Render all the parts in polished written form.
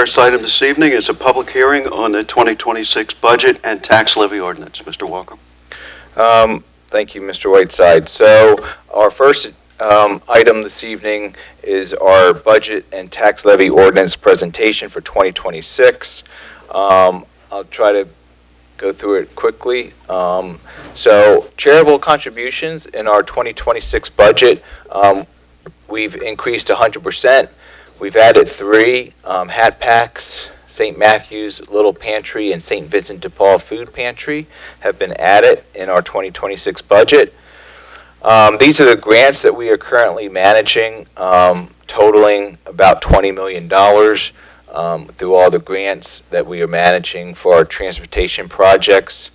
First item this evening is a public hearing on the 2026 budget and tax levy ordinance. Mr. Walker. Thank you, Mr. Whiteside. So our first item this evening is our budget and tax levy ordinance presentation for 2026. I'll try to go through it quickly. So charitable contributions in our 2026 budget, we've increased 100%. We've added 3 hat packs. St. Matthew's Little Pantry and St. Vincent de Paul Food Pantry have been added in our 2026 budget. These are the grants that we are currently managing, totaling about $20 million through all the grants that we are managing for our transportation projects.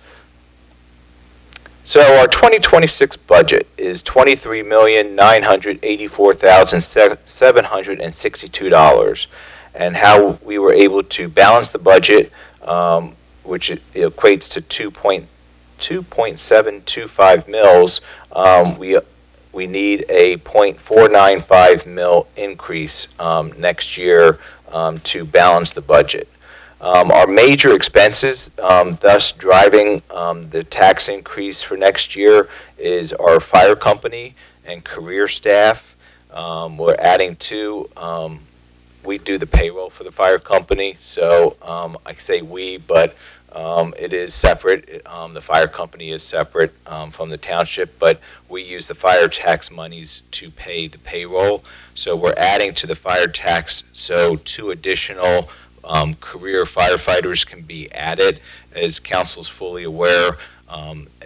So our 2026 budget is $23,984,762. And how we were able to balance the budget, which equates to 2.725 mils, we need a 0.495 mil increase next year to balance the budget. Our major expenses, thus driving the tax increase for next year, is our fire company and career staff. We're adding 2. We do the payroll for the fire company, so I say we, but it is separate. The fire company is separate from the township, but we use the fire tax monies to pay the payroll. So we're adding to the fire tax, so 2 additional career firefighters can be added. As council's fully aware,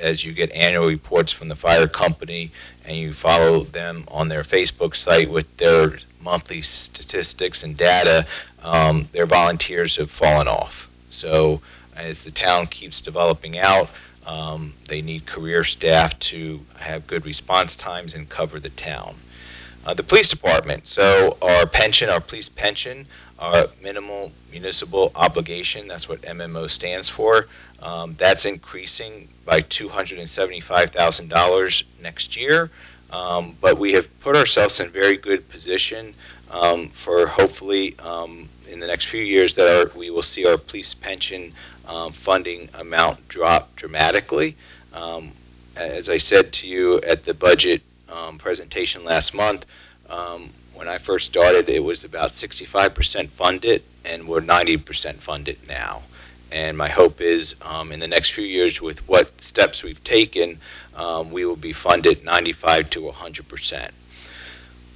as you get annual reports from the fire company and you follow them on their Facebook site with their monthly statistics and data, their volunteers have fallen off. So as the town keeps developing out, they need career staff to have good response times and cover the town. The police department, so our police pension, our minimal municipal obligation, that's what MMO stands for, that's increasing by $275,000 next year. But we have put ourselves in a very good position for hopefully in the next few years that we will see our police pension funding amount drop dramatically. As I said to you at the budget presentation last month, when I first started, it was about 65% funded, and we're 90% funded now. And my hope is in the next few years, with what steps we've taken, we will be funded 95 to 100%.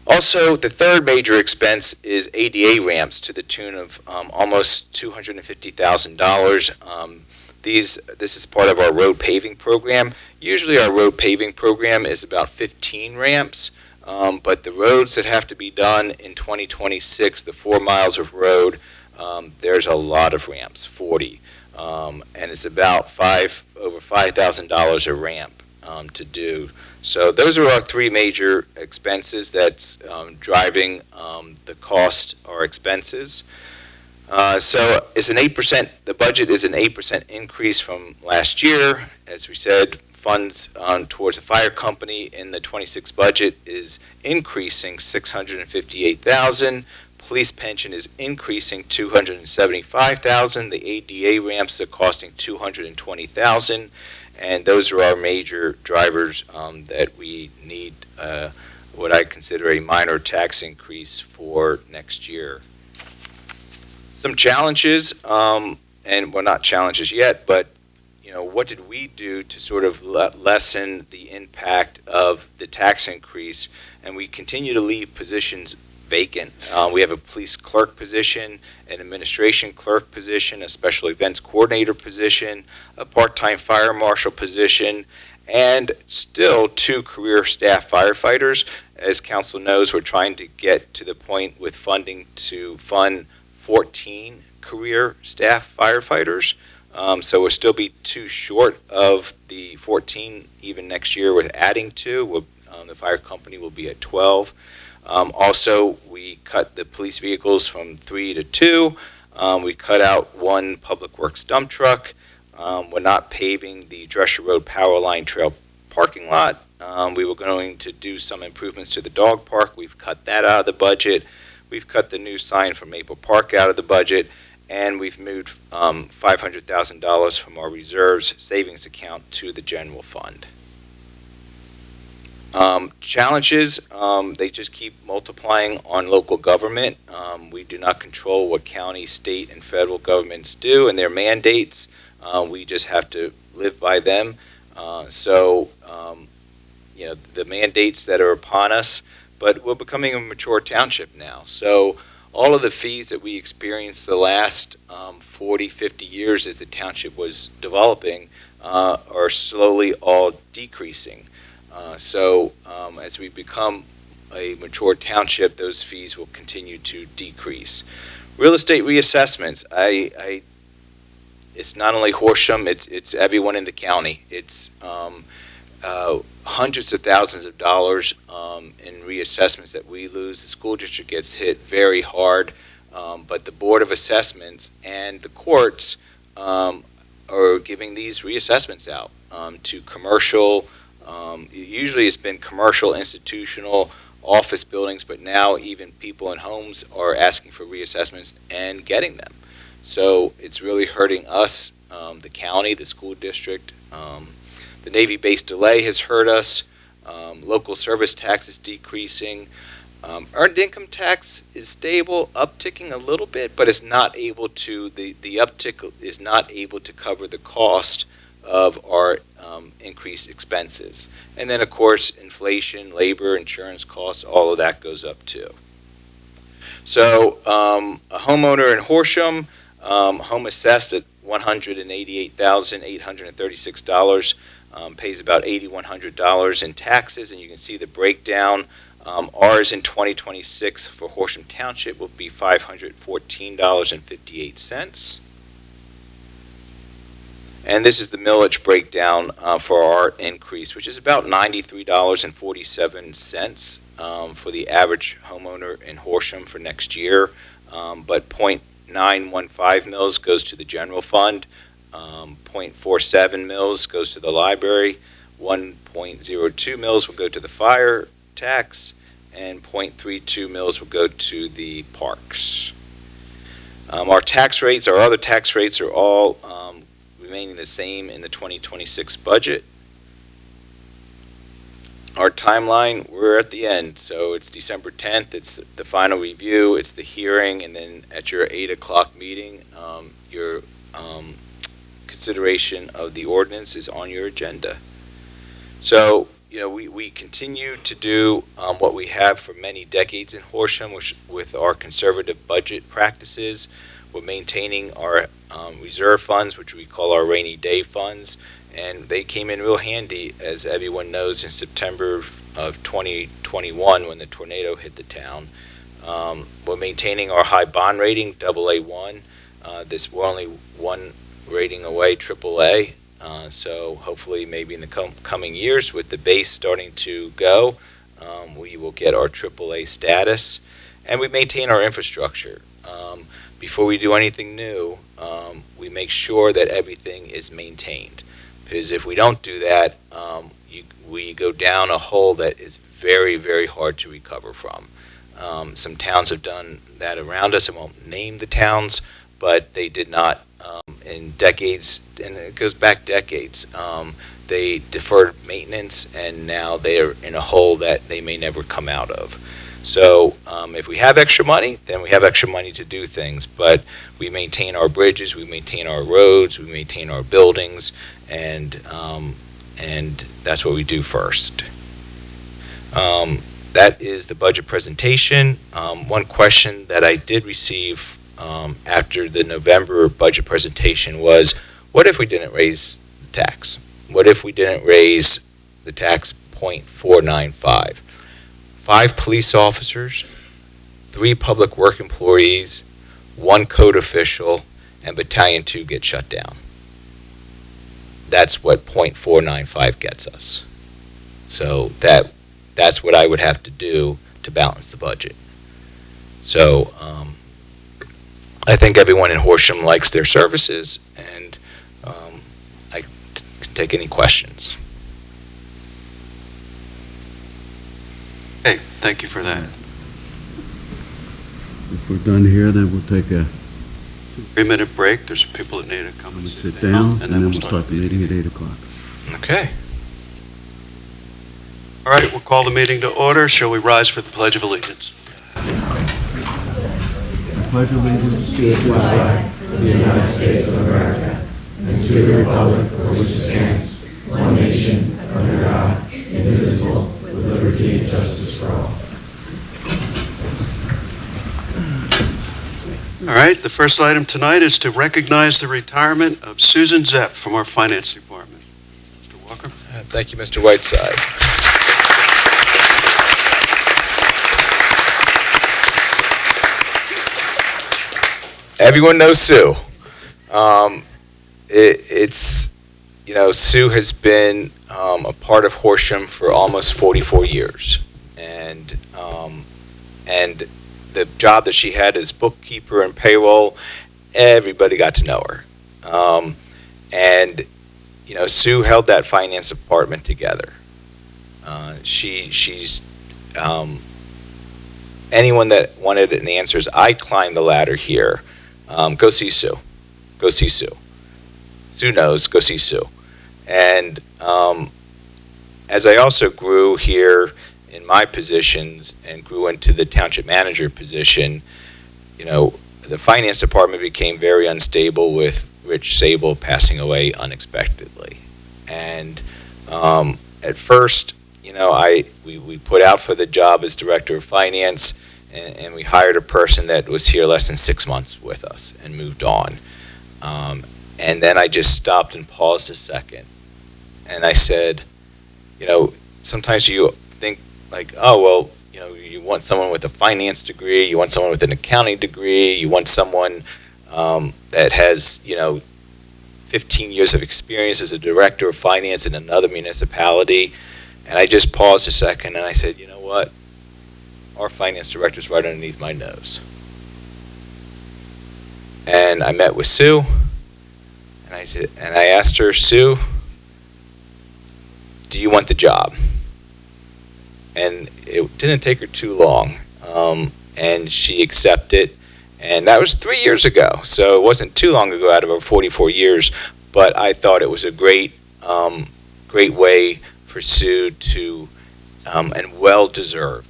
Also, the third major expense is ADA ramps to the tune of almost $250,000. This is part of our road paving program. Usually our road paving program is about 15 ramps, but the roads that have to be done in 2026, the 4 miles of road, there's a lot of ramps, 40. And it's about over $5,000 a ramp to do. So those are our 3 major expenses that's driving the cost or expenses. So it's an 8%. The budget is an 8% increase from last year. As we said, funds towards the fire company in the 26 budget is increasing $658,000. Police pension is increasing $275,000. The ADA ramps are costing $220,000, and those are our major drivers that we need. What I consider a minor tax increase for next year. Some challenges, and well, not challenges yet, but what did we do to sort of lessen the impact of the tax increase? And we continue to leave positions vacant. We have a police clerk position, an administration clerk position, a special events coordinator position, a part-time fire marshal position, and still 2 career staff firefighters. As council knows, we're trying to get to the point with funding to fund 14 career staff firefighters. So we'll still be 2 short of the 14 even next year with adding 2. The fire company will be at 12. Also, we cut the police vehicles from 3 to 2. We cut out 1 public works dump truck. We're not paving the Drescher Road Power Line Trail parking lot. We were going to do some improvements to the dog park. We've cut that out of the budget. we've cut the new sign from Maple Park out of the budget, and we've moved $500,000 from our reserves savings account to the general fund. Challenges, they just keep multiplying on local government. We do not control what county, state, and federal governments do and their mandates. We just have to live by them. The mandates that are upon us, but we're becoming a mature township now. So all of the fees that we experienced the last 40, 50 years as the township was developing are slowly all decreasing. As we become a mature township, those fees will continue to decrease. Real estate reassessments. It's not only Horsham, it's everyone in the county. It's hundreds of thousands of dollars in reassessments that we lose. The school district gets hit very hard, but the Board of Assessments and the courts are giving these reassessments out to commercial. Usually it's been commercial, institutional, office buildings, but now even people in homes are asking for reassessments and getting them. So it's really hurting us, the county, the school district. The Navy base delay has hurt us. Local service tax is decreasing. Earned income tax is stable, upticking a little bit, but it's not able to, the uptick is not able to cover the cost of our increased expenses. And then, of course, inflation, labor, insurance costs, all of that goes up too. So a homeowner in Horsham, home assessed at $188,836, pays about $8,100 in taxes, and you can see the breakdown. Ours in 2026 for Horsham Township will be $514.58. And this is the millage breakdown for our increase, which is about $93.47 for the average homeowner in Horsham for next year. But 0.915 mils goes to the general fund, 0.47 mils goes to the library, 1.02 mils will go to the fire tax, and 0.32 mils will go to the parks. Our tax rates, our other tax rates are all remaining the same in the 2026 budget. Our timeline, we're at the end, so it's December 10th, it's the final review, it's the hearing, and then at your 8 o'clock meeting, your consideration of the ordinance is on your agenda. So, we continue to do what we have for many decades in Horsham, which with our conservative budget practices. We're maintaining our reserve funds, which we call our rainy day funds, and they came in real handy, as everyone knows, in September of 2021 when the tornado hit the town. We're maintaining our high bond rating, AA1. We're only one rating away, AAA. So hopefully maybe in the coming years, with the base starting to go, we will get our AAA status. And we maintain our infrastructure. Before we do anything new, we make sure that everything is maintained. Because if we don't do that, we go down a hole that is very, very hard to recover from. Some towns have done that around us. I won't name the towns, but they did not in decades, and it goes back decades. They deferred maintenance, and now they are in a hole that they may never come out of. So if we have extra money, then we have extra money to do things. But we maintain our bridges, we maintain our roads, we maintain our buildings, and that's what we do first. That is the budget presentation. One question that I did receive after the November budget presentation was, what if we didn't raise the tax? What if we didn't raise the tax 0.495? 5 police officers, 3 public work employees, 1 code official, and Battalion 2 get shut down. That's what 0.495 gets us. So that's what I would have to do to balance the budget. So I think everyone in Horsham likes their services, and I can take any questions. Okay, thank you for that. If we're done here, then we'll take a 3-minute break. There's people that need to come and sit down, and then we'll start start the meeting at 8 o'clock. Okay. All right, we'll call the meeting to order. Shall we rise for the Pledge of Allegiance? I pledge allegiance to the flag of the United States of America and to the republic for which it stands, one nation, under God, indivisible, with liberty and justice for all. All right, the first item tonight is to recognize the retirement of Susan Zepp from our Finance Department. Mr. Walker? Thank you, Mr. Whiteside. Everyone knows Sue. Sue has been a part of Horsham for almost 44 years, and the job that she had as bookkeeper and payroll, everybody got to know her. Sue held that finance department together. She's anyone that wanted an answers, I climbed the ladder here. Go see Sue. Go see Sue. Sue knows, go see Sue. And as I also grew here in my positions and grew into the township manager position, the finance department became very unstable with Rich Sable passing away unexpectedly. And at first, we put out for the job as director of finance, and we hired a person that was here less than 6 months with us and moved on. And then I just stopped and paused a second. And I said, sometimes you think like, oh, well, you want someone with a finance degree, you want someone with an accounting degree, you want someone that has, 15 years of experience as a director of finance in another municipality. And I just paused a second and I said, you know what? Our finance director's right underneath my nose. And I met with Sue, and I asked her, Sue, do you want the job? And it didn't take her too long, and she accepted. And that was 3 years ago, so it wasn't too long ago out of our 44 years. But I thought it was a great way for Sue to, and well-deserved,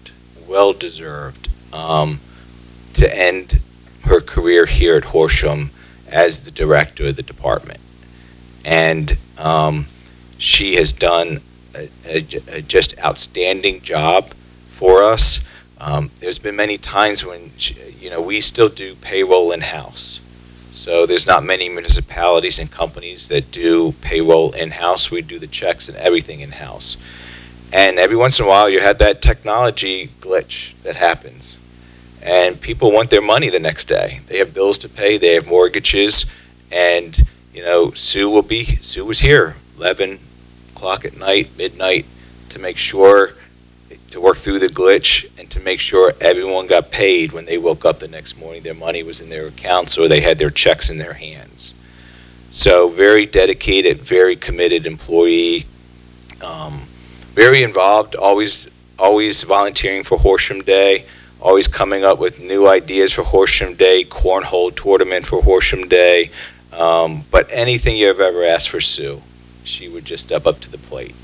to end her career here at Horsham as the director of the department. And she has done a just outstanding job for us. There's been many times when, we still do payroll in-house. So there's not many municipalities and companies that do payroll in-house. We do the checks and everything in-house. And every once in a while, you had that technology glitch that happens. And people want their money the next day. They have bills to pay, they have mortgages, and, Sue was here 11 o'clock at night, midnight, to make sure, to work through the glitch and to make sure everyone got paid when they woke up the next morning. Their money was in their accounts or they had their checks in their hands. So very dedicated, very committed employee, very involved, always volunteering for Horsham Day, always coming up with new ideas for Horsham Day, cornhole tournament for Horsham Day. But anything you've ever asked for Sue, she would just step up to the plate.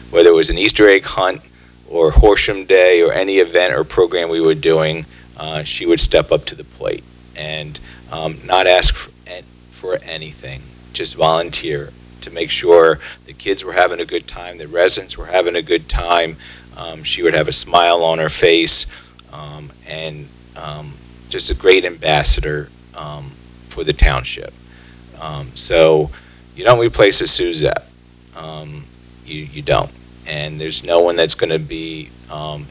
Whether it was an Easter egg hunt or Horsham Day or any event or program we were doing, she would step up to the plate and not ask for anything, just volunteer to make sure the kids were having a good time, the residents were having a good time. She would have a smile on her face, and just a great ambassador for the township. So you don't replace a Sue Zepp. You don't. And there's no one that's going to be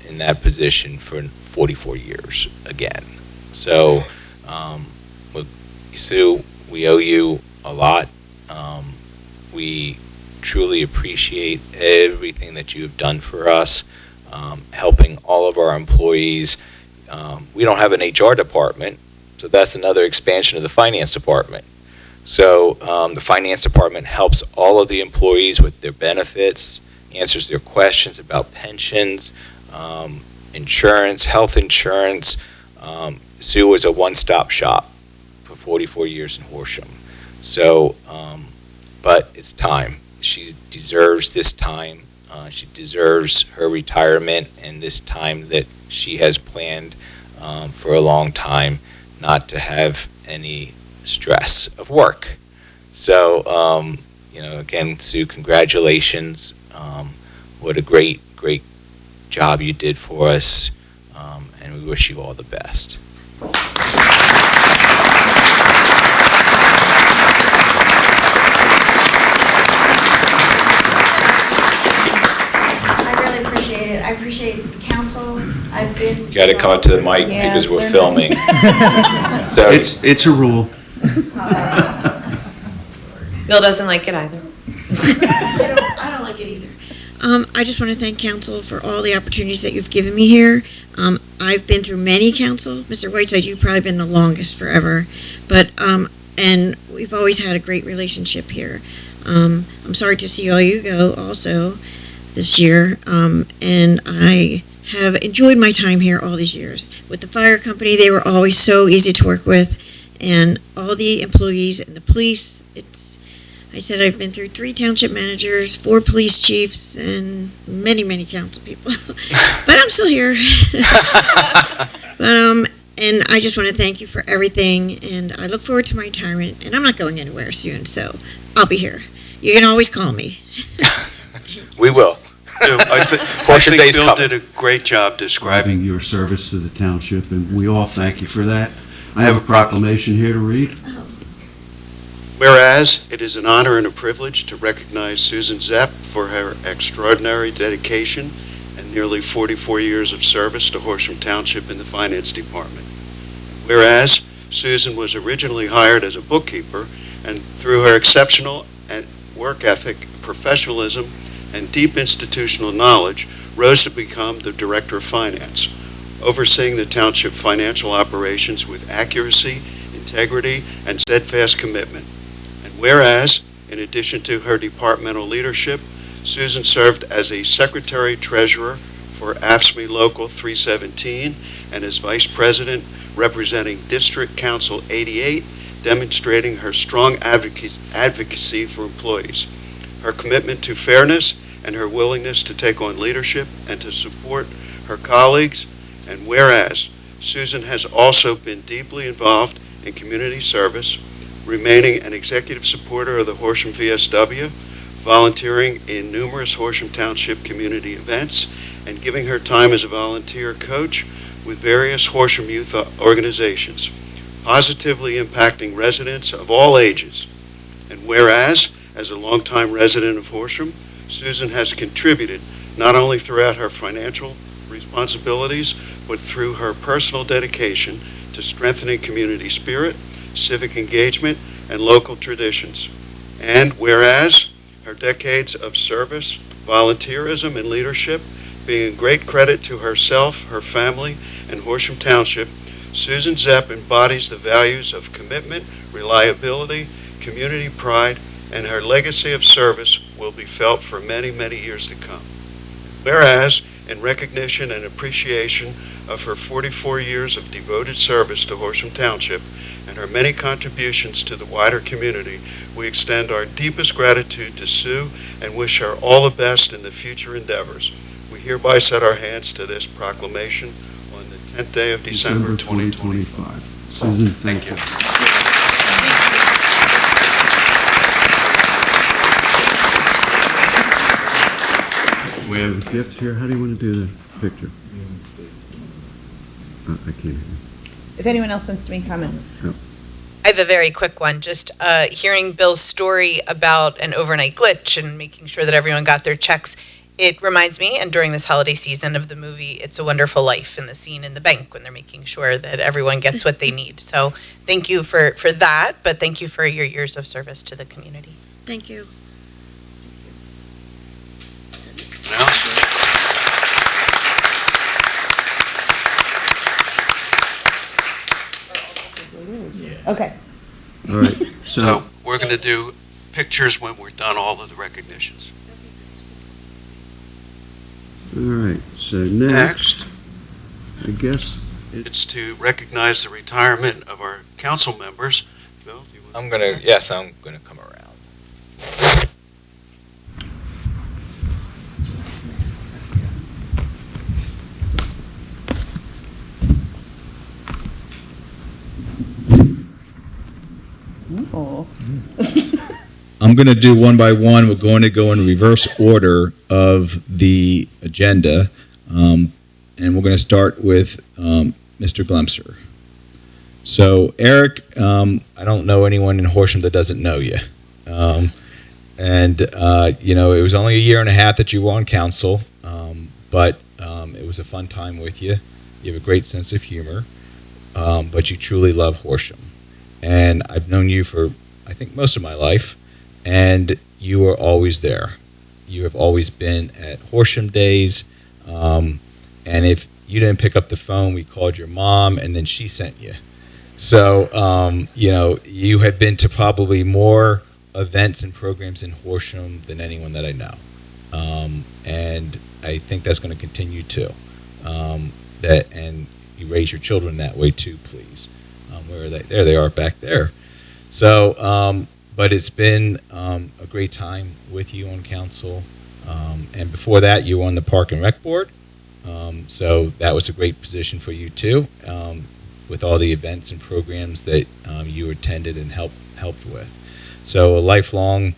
in that position for 44 years again. So, Sue, we owe you a lot. We truly appreciate everything that you have done for us, helping all of our employees. We don't have an HR department, so that's another expansion of the finance department. So the finance department helps all of the employees with their benefits, answers their questions about pensions, insurance, health insurance, Sue was a one-stop shop for 44 years in Horsham. So, but it's time. She deserves this time. She deserves her retirement and this time that she has planned for a long time, not to have any stress of work. So, again, Sue, congratulations. What a great job you did for us, and we wish you all the best. I appreciate the council. I've been. You got to come up to the mic because we're filming. So It's a rule. Bill doesn't like it either. I don't like it either. I just want to thank council for all the opportunities that you've given me here. I've been through many council. Mr. Whiteside, you've probably been the longest forever. But, and we've always had a great relationship here. I'm sorry to see all you go also this year. And I have enjoyed my time here all these years. With the fire company, they were always so easy to work with. And all the employees and the police, I said I've been through 3 township managers, 4 police chiefs, and many council people. But I'm still here. And I just want to thank you for everything, and I look forward to my retirement, and I'm not going anywhere soon, so I'll be here. You can always call me. we will. I think Bill did a great job describing. Your service to the township, and we all thank you for that. I have a proclamation here to read. Whereas it is an honor and a privilege to recognize Susan Zepp for her extraordinary dedication and nearly 44 years of service to Horsham Township in the Finance Department. Whereas Susan was originally hired as a bookkeeper, and through her exceptional work ethic, professionalism, and deep institutional knowledge, rose to become the Director of Finance, overseeing the township financial operations with accuracy, integrity, and steadfast commitment. Whereas, in addition to her departmental leadership, Susan served as a Secretary-Treasurer for AFSCME Local 317 and as Vice President representing District Council 88, demonstrating her strong advocacy for employees, her commitment to fairness, and her willingness to take on leadership and to support her colleagues. And whereas, Susan has also been deeply involved in community service, remaining an executive supporter of the Horsham VSW, volunteering in numerous Horsham Township community events, and giving her time as a volunteer coach with various Horsham youth organizations, positively impacting residents of all ages. And whereas, as a longtime resident of Horsham, Susan has contributed not only throughout her financial responsibilities, but through her personal dedication to strengthening community spirit, civic engagement, and local traditions. And whereas her decades of service, volunteerism, and leadership being a great credit to herself, her family, and Horsham Township, Susan Zepp embodies the values of commitment, reliability, community pride, and her legacy of service will be felt for many years to come. Whereas, in recognition and appreciation of her 44 years of devoted service to Horsham Township and her many contributions to the wider community, we extend our deepest gratitude to Sue and wish her all the best in the future endeavors. We hereby set our hands to this proclamation on the 10th day of December 2025. Susan, Thank you. We have a gift here. How do you want to do the picture? I can't hear you. If anyone else wants to make comment. I have a very quick one. Just hearing Bill's story about an overnight glitch and making sure that everyone got their checks, it reminds me, and during this holiday season, of the movie It's a Wonderful Life and the scene in the bank when they're making sure that everyone gets what they need. So thank you for that, but thank you for your years of service to the community. Thank you. Okay. All right. So we're going to do pictures when we're done all of the recognitions. All right. So next, I guess It's to recognize the retirement of our council members. Bill, do you want? I'm gonna come around. Oh. I'm going to do one by one. We're going to go in reverse order of the agenda. And we're going to start with Mr. Glemser. So, Eric, I don't know anyone in Horsham that doesn't know you. It was only a year and a half that you were on council, but it was a fun time with you. You have a great sense of humor, but you truly love Horsham. And I've known you for, I think, most of my life, and you are always there. You have always been at Horsham Days, and if you didn't pick up the phone, we called your mom, and then she sent you. So, you have been to probably more events and programs in Horsham than anyone that I know. And I think that's going to continue too. And you raise your children that way too, please. Where are they? There they are back there. So, but it's been a great time with you on council. And before that, you were on the Park and Rec Board. So that was a great position for you too, with all the events and programs that you attended and helped with. So a lifelong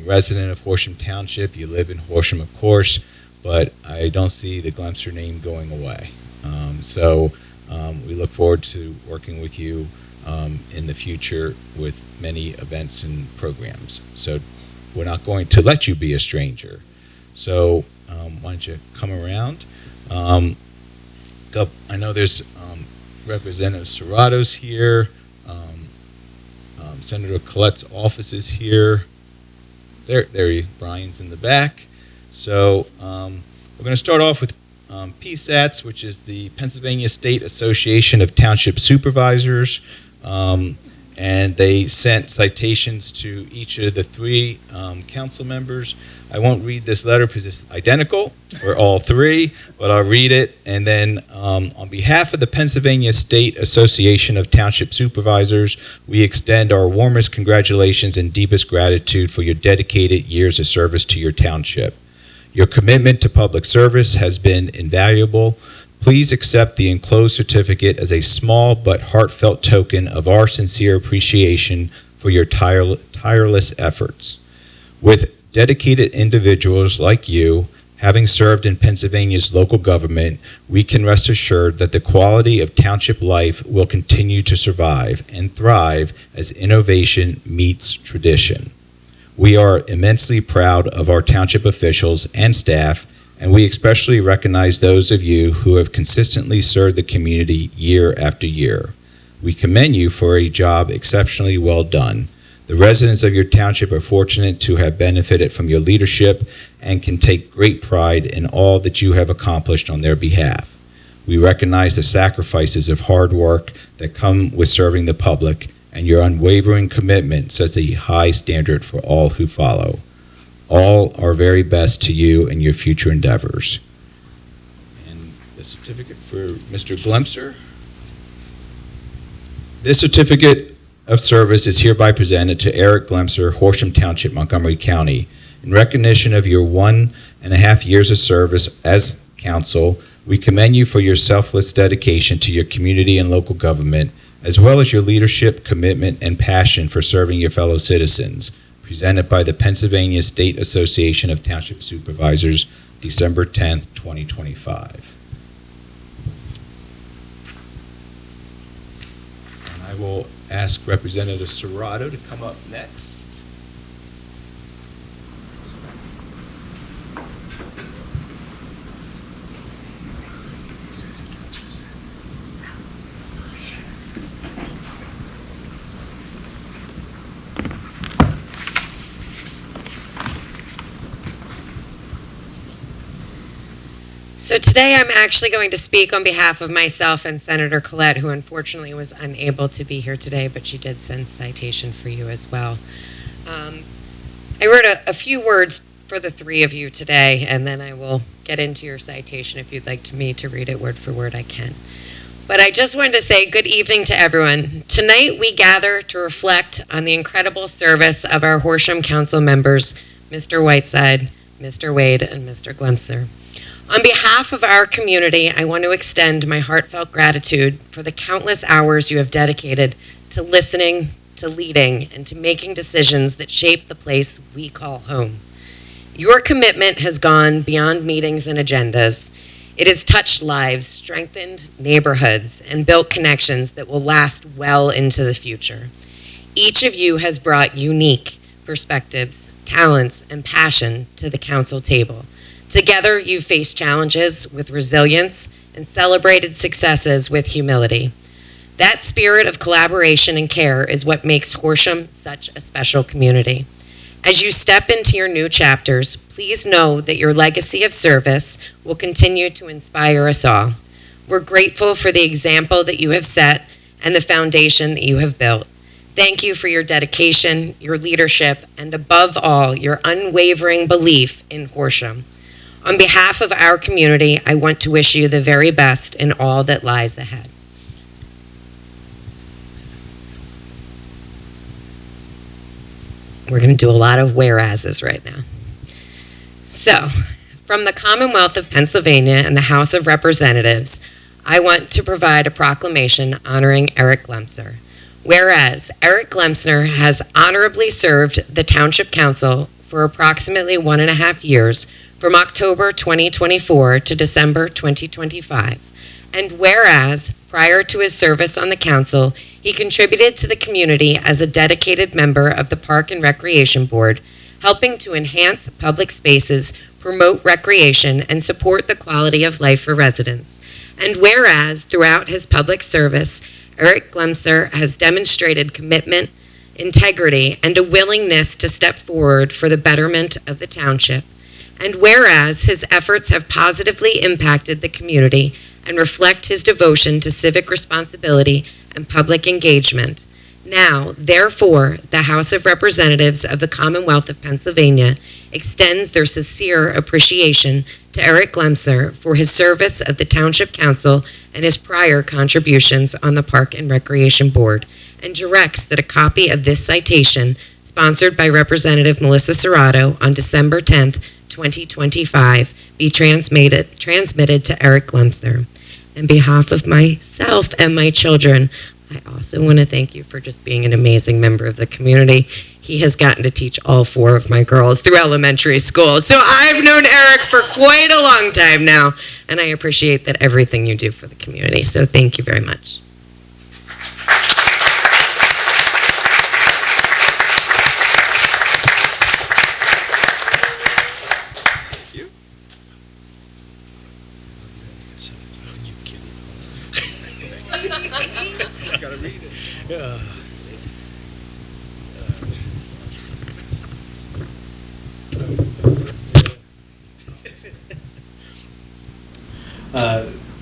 resident of Horsham Township. You live in Horsham, of course, but I don't see the Glemser name going away. We look forward to working with you in the future with many events and programs. So we're not going to let you be a stranger. So why don't you come around? I know there's Representative Serrato's here. Senator Colette's office is here. Brian's in the back. So we're going to start off with PSATS, which is the Pennsylvania State Association of Township Supervisors, and they sent citations to each of the three council members. I won't read this letter because it's identical for all three, but I'll read it. And then on behalf of the Pennsylvania State Association of Township Supervisors, we extend our warmest congratulations and deepest gratitude for your dedicated years of service to your township. Your commitment to public service has been invaluable. Please accept the enclosed certificate as a small but heartfelt token of our sincere appreciation for your tireless efforts. With dedicated individuals like you, having served in Pennsylvania's local government, we can rest assured that the quality of township life will continue to survive and thrive as innovation meets tradition. We are immensely proud of our township officials and staff, and we especially recognize those of you who have consistently served the community year after year. We commend you for a job exceptionally well done. The residents of your township are fortunate to have benefited from your leadership and can take great pride in all that you have accomplished on their behalf. We recognize the sacrifices of hard work that come with serving the public, and your unwavering commitment sets a high standard for all who follow. All our very best to you and your future endeavors. And the certificate for Mr. Glemser. This certificate of service is hereby presented to Eric Glemser, Horsham Township, Montgomery County. In recognition of your 1.5 years of service as council, we commend you for your selfless dedication to your community and local government, as well as your leadership, commitment, and passion for serving your fellow citizens. Presented by the Pennsylvania State Association of Township Supervisors, December 10th, 2025. And I will ask Representative Serrato to come up next. So today I'm actually going to speak on behalf of myself and Senator Colette, who unfortunately was unable to be here today, but she did send citation for you as well. I wrote a few words for the three of you today, and then I will get into your citation. If you'd like me to read it word for word, I can. But I just wanted to say good evening to everyone. Tonight we gather to reflect on the incredible service of our Horsham Council members, Mr. Whiteside, Mr. Wade, and Mr. Glemser. On behalf of our community, I want to extend my heartfelt gratitude for the countless hours you have dedicated to listening, to leading, and to making decisions that shape the place we call home. Your commitment has gone beyond meetings and agendas. It has touched lives, strengthened neighborhoods, and built connections that will last well into the future. Each of you has brought unique perspectives, talents, and passion to the council table. Together, you've faced challenges with resilience and celebrated successes with humility. That spirit of collaboration and care is what makes Horsham such a special community. As you step into your new chapters, please know that your legacy of service will continue to inspire us all. We're grateful for the example that you have set and the foundation that you have built. Thank you for your dedication, your leadership, and above all, your unwavering belief in Horsham. On behalf of our community, I want to wish you the very best in all that lies ahead. We're going to do a lot of whereases right now. So, from the Commonwealth of Pennsylvania and the House of Representatives, I want to provide a proclamation honoring Eric Glemser. Whereas Eric Glemser has honorably served the Township Council for approximately 1.5 years, from October 2024 to December 2025. And whereas, prior to his service on the council, he contributed to the community as a dedicated member of the Park and Recreation Board, helping to enhance public spaces, promote recreation, and support the quality of life for residents. And whereas, throughout his public service, Eric Glemser has demonstrated commitment, integrity, and a willingness to step forward for the betterment of the township. And whereas his efforts have positively impacted the community and reflect his devotion to civic responsibility and public engagement. Now, therefore, the House of Representatives of the Commonwealth of Pennsylvania extends their sincere appreciation to Eric Glemser for his service at the Township Council and his prior contributions on the Park and Recreation Board, and directs that a copy of this citation, sponsored by Representative Melissa Serrato on December 10th, 2025, be transmitted to Eric Glemser. On behalf of myself and my children, I also want to thank you for just being an amazing member of the community. He has gotten to teach all 4 of my girls through elementary school. So I've known Eric for quite a long time now, and I appreciate that everything you do for the community. So thank you very much. Gotta read it.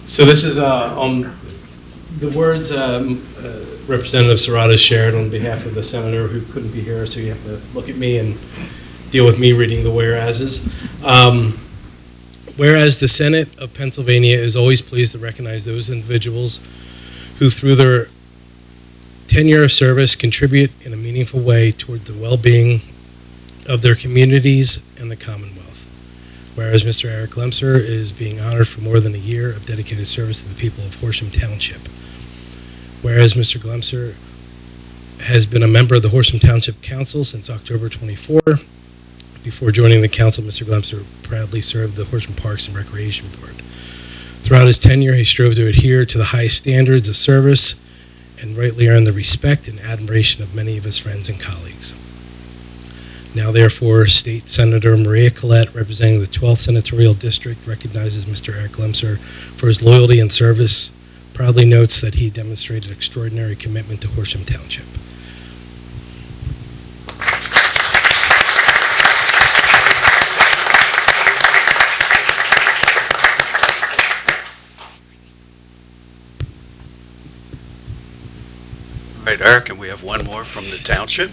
So this is on the words Representative Serrato shared on behalf of the senator who couldn't be here, so you have to look at me and deal with me reading the whereases. Whereas the Senate of Pennsylvania is always pleased to recognize those individuals who, through their tenure of service, contribute in a meaningful way toward the well-being of their communities and the Commonwealth. Whereas Mr. Eric Glemser is being honored for more than a year of dedicated service to the people of Horsham Township. Whereas Mr. Glemser has been a member of the Horsham Township Council since October 24. Before joining the council, Mr. Glemser proudly served the Horsham Parks and Recreation Board. Throughout his tenure, he strove to adhere to the highest standards of service and rightly earned the respect and admiration of many of his friends and colleagues. Now, therefore, State Senator Maria Collette, representing the 12th Senatorial District, recognizes Mr. Eric Glemser for his loyalty and service, proudly notes that he demonstrated extraordinary commitment to Horsham Township. All right, Eric, and we have one more from the township.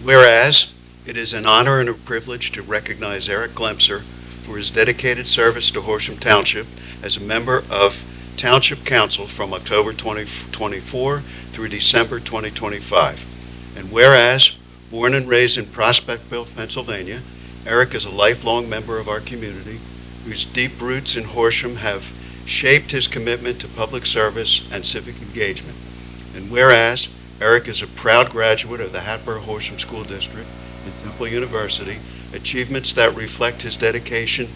Whereas it is an honor and a privilege to recognize Eric Glemser for his dedicated service to Horsham Township as a member of Township Council from October 2024 through December 2025. And whereas, born and raised in Prospectville, Pennsylvania, Eric is a lifelong member of our community whose deep roots in Horsham have shaped his commitment to public service and civic engagement. And whereas, Eric is a proud graduate of the Hatboro Horsham School District and Temple University, achievements that reflect his dedication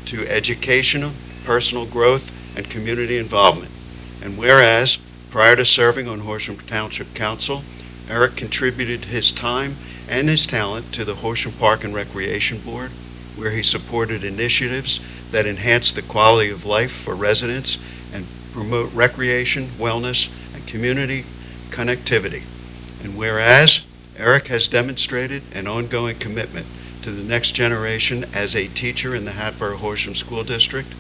to educational, personal growth, and community involvement. And whereas, prior to serving on Horsham Township Council, Eric contributed his time and his talent to the Horsham Park and Recreation Board, where he supported initiatives that enhance the quality of life for residents and promote recreation, wellness, and community connectivity. And whereas, Eric has demonstrated an ongoing commitment to the next generation as a teacher in the Hatboro Horsham School District,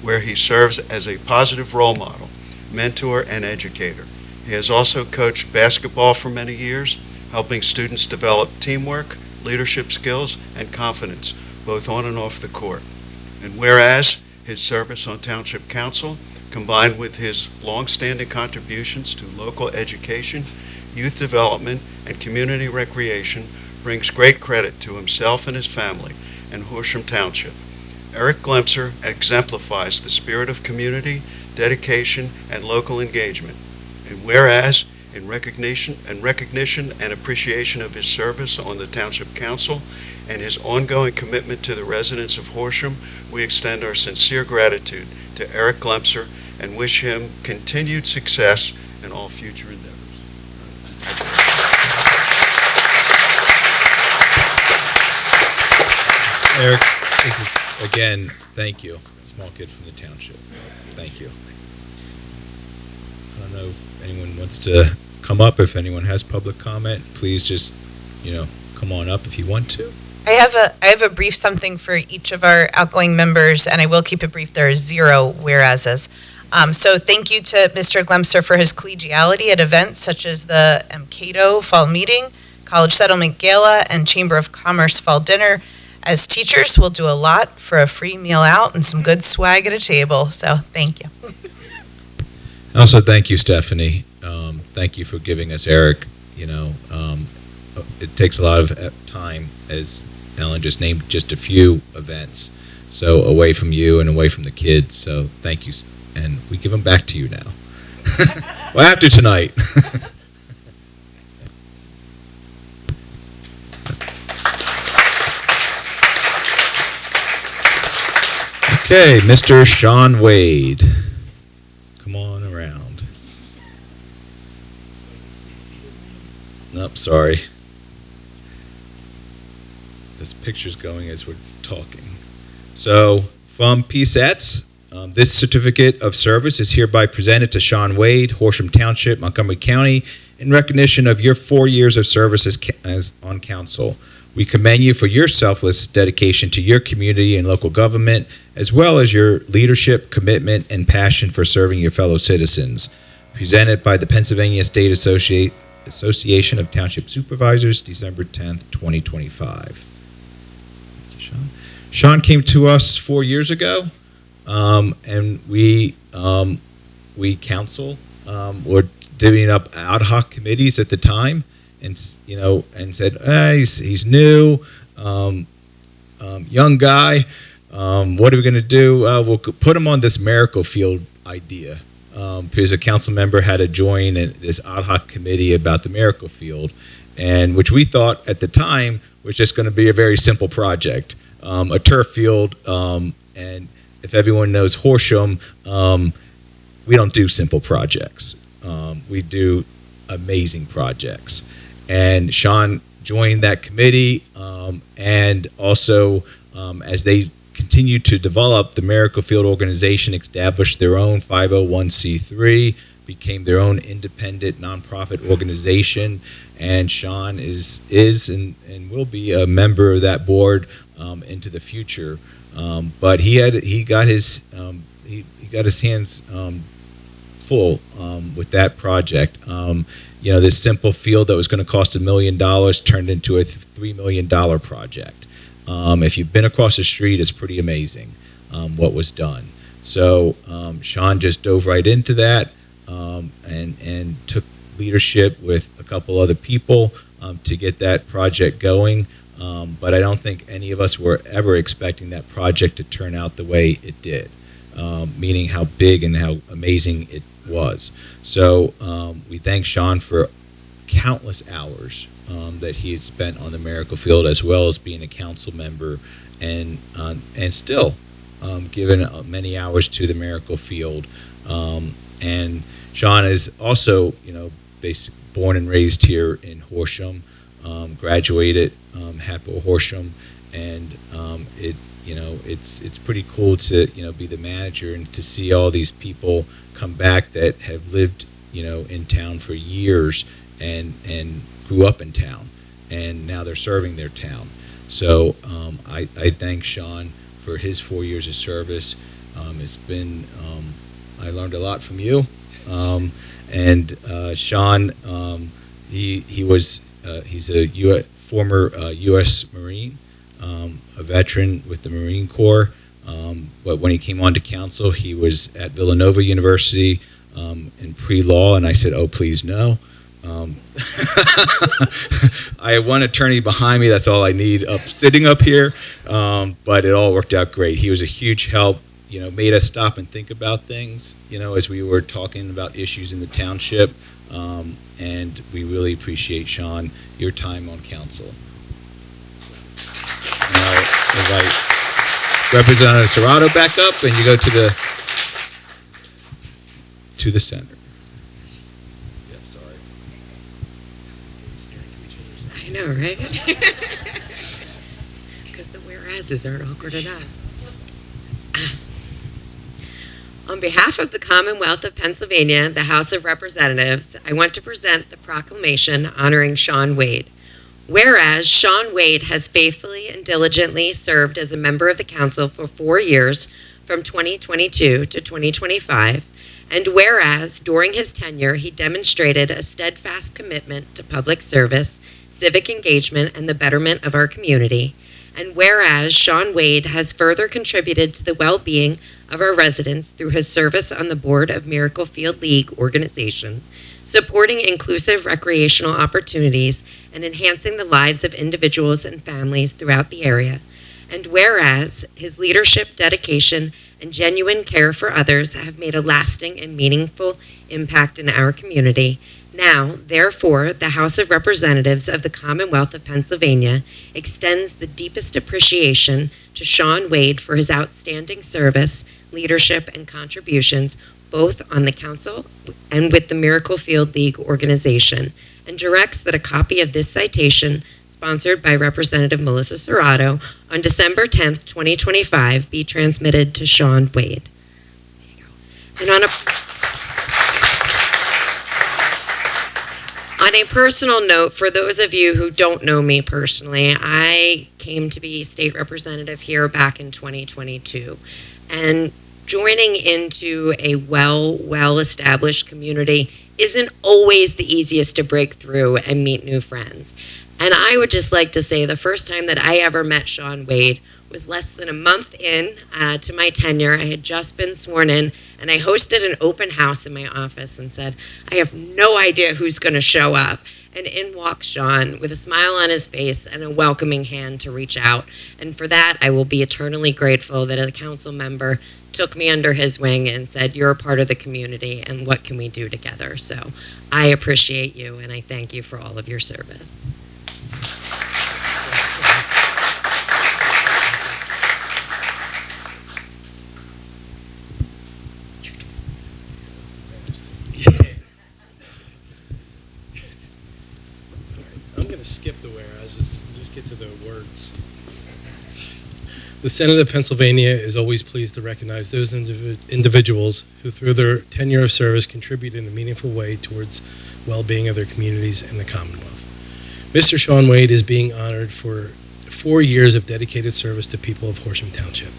where he serves as a positive role model, mentor, and educator. He has also coached basketball for many years, helping students develop teamwork, leadership skills, and confidence, both on and off the court. And whereas his service on Township Council, combined with his long-standing contributions to local education, youth development, and community recreation, brings great credit to himself and his family and Horsham Township. Eric Glemser exemplifies the spirit of community, dedication, and local engagement. And whereas, in recognition and appreciation of his service on the Township Council and his ongoing commitment to the residents of Horsham, we extend our sincere gratitude to Eric Glemser and wish him continued success in all future endeavors. Eric, this is, again, thank you. Small kid from the township. Thank you. I don't know if anyone wants to come up. If anyone has public comment, please just, come on up if you want to. I have a brief something for each of our outgoing members, and I will keep it brief. There are 0 whereases. So thank you to Mr. Glemser for his collegiality at events such as the Cato Fall Meeting, College Settlement Gala, and Chamber of Commerce Fall Dinner. As teachers, we'll do a lot for a free meal out and some good swag at a table. So thank you. Also, thank you, Stephanie. Thank you for giving us Eric. It takes a lot of time, as Ellen just named, just a few events. So away from you and away from the kids. So thank you. And we give them back to you now. Well, after tonight. Okay, Mr. Sean Wade. Come on around. Nope, sorry. This picture's going as we're talking. So, from PSATs, this certificate of service is hereby presented to Sean Wade, Horsham Township, Montgomery County, in recognition of your 4 years of service as on council. We commend you for your selfless dedication to your community and local government, as well as your leadership, commitment, and passion for serving your fellow citizens. Presented by the Pennsylvania State Association of Township Supervisors, December 10th, 2025. Thank you, Sean. Sean came to us 4 years ago, and we counsel were divvying up ad hoc committees at the time. And said, he's new, young guy. What are we going to do? We'll put him on this miracle field idea, because a council member had to join this ad hoc committee about the miracle field, and which we thought at the time was just going to be a very simple project, a turf field. And if everyone knows Horsham, we don't do simple projects. We do amazing projects. And Sean joined that committee, and also as they continued to develop, the Miracle Field organization established their own 501c3, became their own independent nonprofit organization, and Sean is and will be a member of that board into the future. But he got his hands full with that project. This simple field that was going to cost $1 million turned into a $3 million project. If you've been across the street, it's pretty amazing what was done. So Sean just dove right into that and took leadership with a couple other people to get that project going. But I don't think any of us were ever expecting that project to turn out the way it did, meaning how big and how amazing it was. So we thank Sean for countless hours that he had spent on the Miracle Field, as well as being a council member and still given many hours to the Miracle Field. And Sean is also, born and raised here in Horsham, graduated Hatfield Horsham, and it's pretty cool to be the manager and to see all these people come back that have lived in town for years and grew up in town, and now they're serving their town. So I thank Sean for his 4 years of service. It's been I learned a lot from you, and Sean he's a former U.S. Marine, a veteran with the Marine Corps. But when he came on to council, he was at Villanova University in pre-law, and I said, "Oh, please no." I have one attorney behind me. That's all I need sitting up here. But it all worked out great. He was a huge help. Made us stop and think about things. As we were talking about issues in the township. And we really appreciate, Sean, your time on council. And I'll invite Representative Serrato back up, and you go to the center. Yep, sorry. I know, right? Because the whereases aren't awkward enough. On behalf of the Commonwealth of Pennsylvania, the House of Representatives, I want to present the proclamation honoring Sean Wade. Whereas Sean Wade has faithfully and diligently served as a member of the council for 4 years, from 2022 to 2025, and whereas during his tenure he demonstrated a steadfast commitment to public service, civic engagement, and the betterment of our community, and whereas Sean Wade has further contributed to the well-being of our residents through his service on the board of Miracle Field League organization, supporting inclusive recreational opportunities and enhancing the lives of individuals and families throughout the area, and whereas his leadership, dedication, and genuine care for others have made a lasting and meaningful impact in our community, now, therefore, the House of Representatives of the Commonwealth of Pennsylvania extends the deepest appreciation to Sean Wade for his outstanding service, leadership, and contributions both on the council and with the Miracle Field League organization, and directs that a copy of this citation, sponsored by Representative Melissa Serrato, on December 10th, 2025, be transmitted to Sean Wade. There you go. And on a personal note, for those of you who don't know me personally, I came to be state representative here back in 2022. And joining into a well-established community isn't always the easiest to break through and meet new friends. And I would just like to say the first time that I ever met Sean Wade was less than a month in to my tenure. I had just been sworn in, and I hosted an open house in my office and said, I have no idea who's going to show up. And in walks Sean with a smile on his face and a welcoming hand to reach out. And for that, I will be eternally grateful that a council member took me under his wing and said, you're a part of the community, and what can we do together? So I appreciate you, and I thank you for all of your service. I'm going to skip the whereas, just get to the words. The Senate of Pennsylvania is always pleased to recognize those individuals who, through their tenure of service, contribute in a meaningful way towards well-being of their communities and the Commonwealth. Mr. Sean Wade is being honored for 4 years of dedicated service to people of Horsham Township.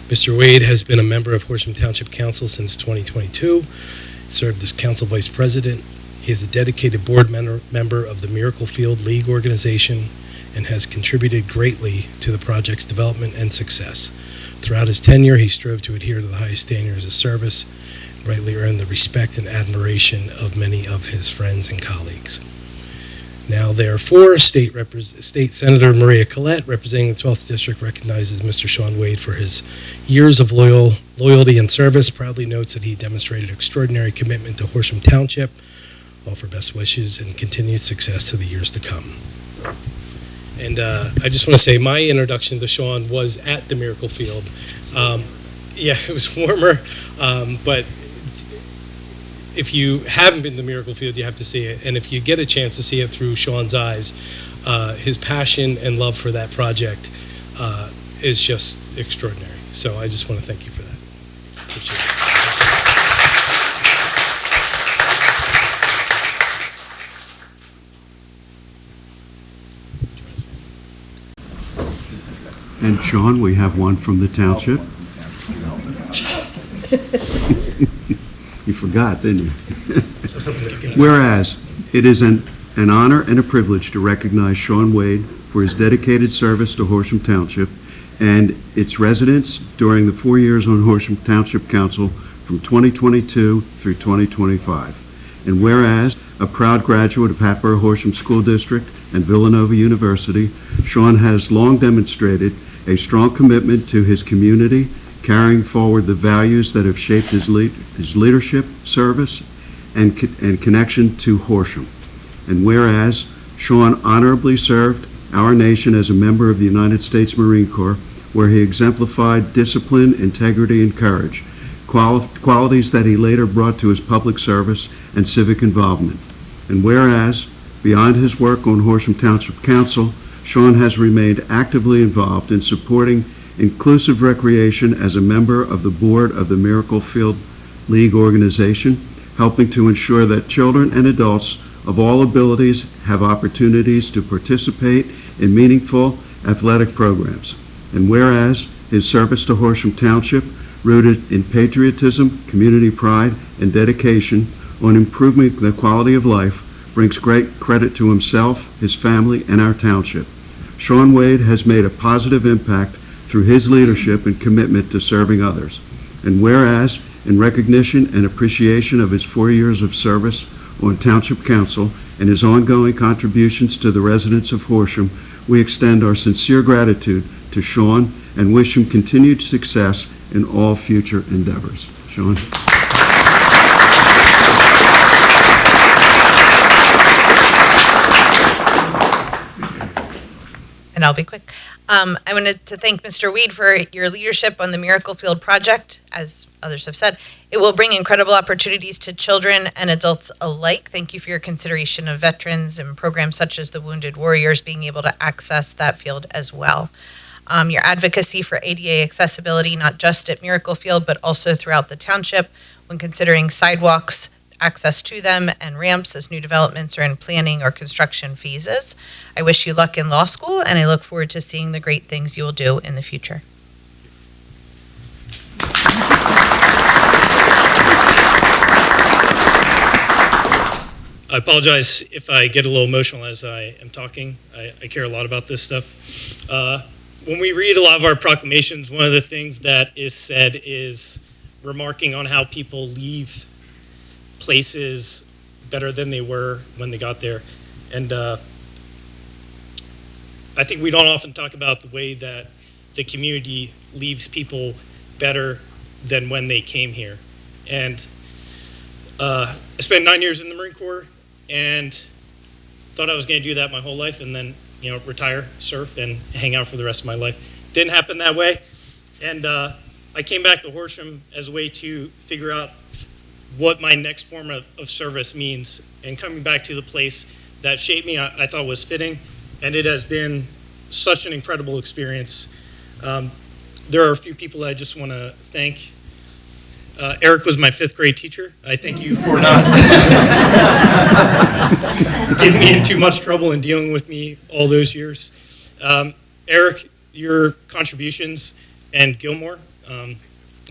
Mr. Wade has been a member of Horsham Township Council since 2022, served as council vice president. He is a dedicated board member of the Miracle Field League organization and has contributed greatly to the project's development and success. Throughout his tenure, he strove to adhere to the highest standards of service, and rightly earned the respect and admiration of many of his friends and colleagues. Now, therefore, State Senator Maria Collette, representing the 12th District, recognizes Mr. Sean Wade for his years of loyalty and service, proudly notes that he demonstrated extraordinary commitment to Horsham Township, offer best wishes and continued success to the years to come. And I just want to say my introduction to Sean was at the Miracle Field. Yeah, it was warmer, but if you haven't been to the Miracle Field, you have to see it. And if you get a chance to see it through Sean's eyes, his passion and love for that project is just extraordinary. So I just want to thank you for that. Appreciate it. And Sean, we have one from the township. You forgot, didn't you? Whereas it is an honor and a privilege to recognize Sean Wade for his dedicated service to Horsham Township and its residents during the 4 years on Horsham Township Council from 2022 through 2025. And whereas a proud graduate of Hatboro Horsham School District and Villanova University, Sean has long demonstrated a strong commitment to his community, carrying forward the values that have shaped his leadership, service, and connection to Horsham. And whereas Sean honorably served our nation as a member of the United States Marine Corps, where he exemplified discipline, integrity, and courage, qualities that he later brought to his public service and civic involvement. And whereas, beyond his work on Horsham Township Council, Sean has remained actively involved in supporting inclusive recreation as a member of the board of the Miracle Field League organization, helping to ensure that children and adults of all abilities have opportunities to participate in meaningful athletic programs. And whereas his service to Horsham Township, rooted in patriotism, community pride, and dedication on improving the quality of life, brings great credit to himself, his family, and our township. Sean Wade has made a positive impact through his leadership and commitment to serving others. And whereas, in recognition and appreciation of his 4 years of service on Township Council and his ongoing contributions to the residents of Horsham, we extend our sincere gratitude to Sean and wish him continued success in all future endeavors. Sean. And I'll be quick. I wanted to thank Mr. Weed for your leadership on the Miracle Field project. As others have said, it will bring incredible opportunities to children and adults alike. Thank you for your consideration of veterans and programs such as the Wounded Warriors being able to access that field as well. Your advocacy for ADA accessibility, not just at Miracle Field, but also throughout the township when considering sidewalks, access to them, and ramps as new developments are in planning or construction phases. I wish you luck in law school, and I look forward to seeing the great things you will do in the future. I apologize if I get a little emotional as I am talking. I care a lot about this stuff. When we read a lot of our proclamations, one of the things that is said is remarking on how people leave places better than they were when they got there. And I think we don't often talk about the way that the community leaves people better than when they came here. And I spent 9 years in the Marine Corps and thought I was going to do that my whole life and then, retire, surf, and hang out for the rest of my life. Didn't happen that way. And I came back to Horsham as a way to figure out what my next form of service means, and coming back to the place that shaped me, I thought was fitting, and it has been such an incredible experience. There are a few people I just want to thank. Eric was my 5th grade teacher. I thank you for not getting me in too much trouble and dealing with me all those years. Eric, your contributions, and Gilmore,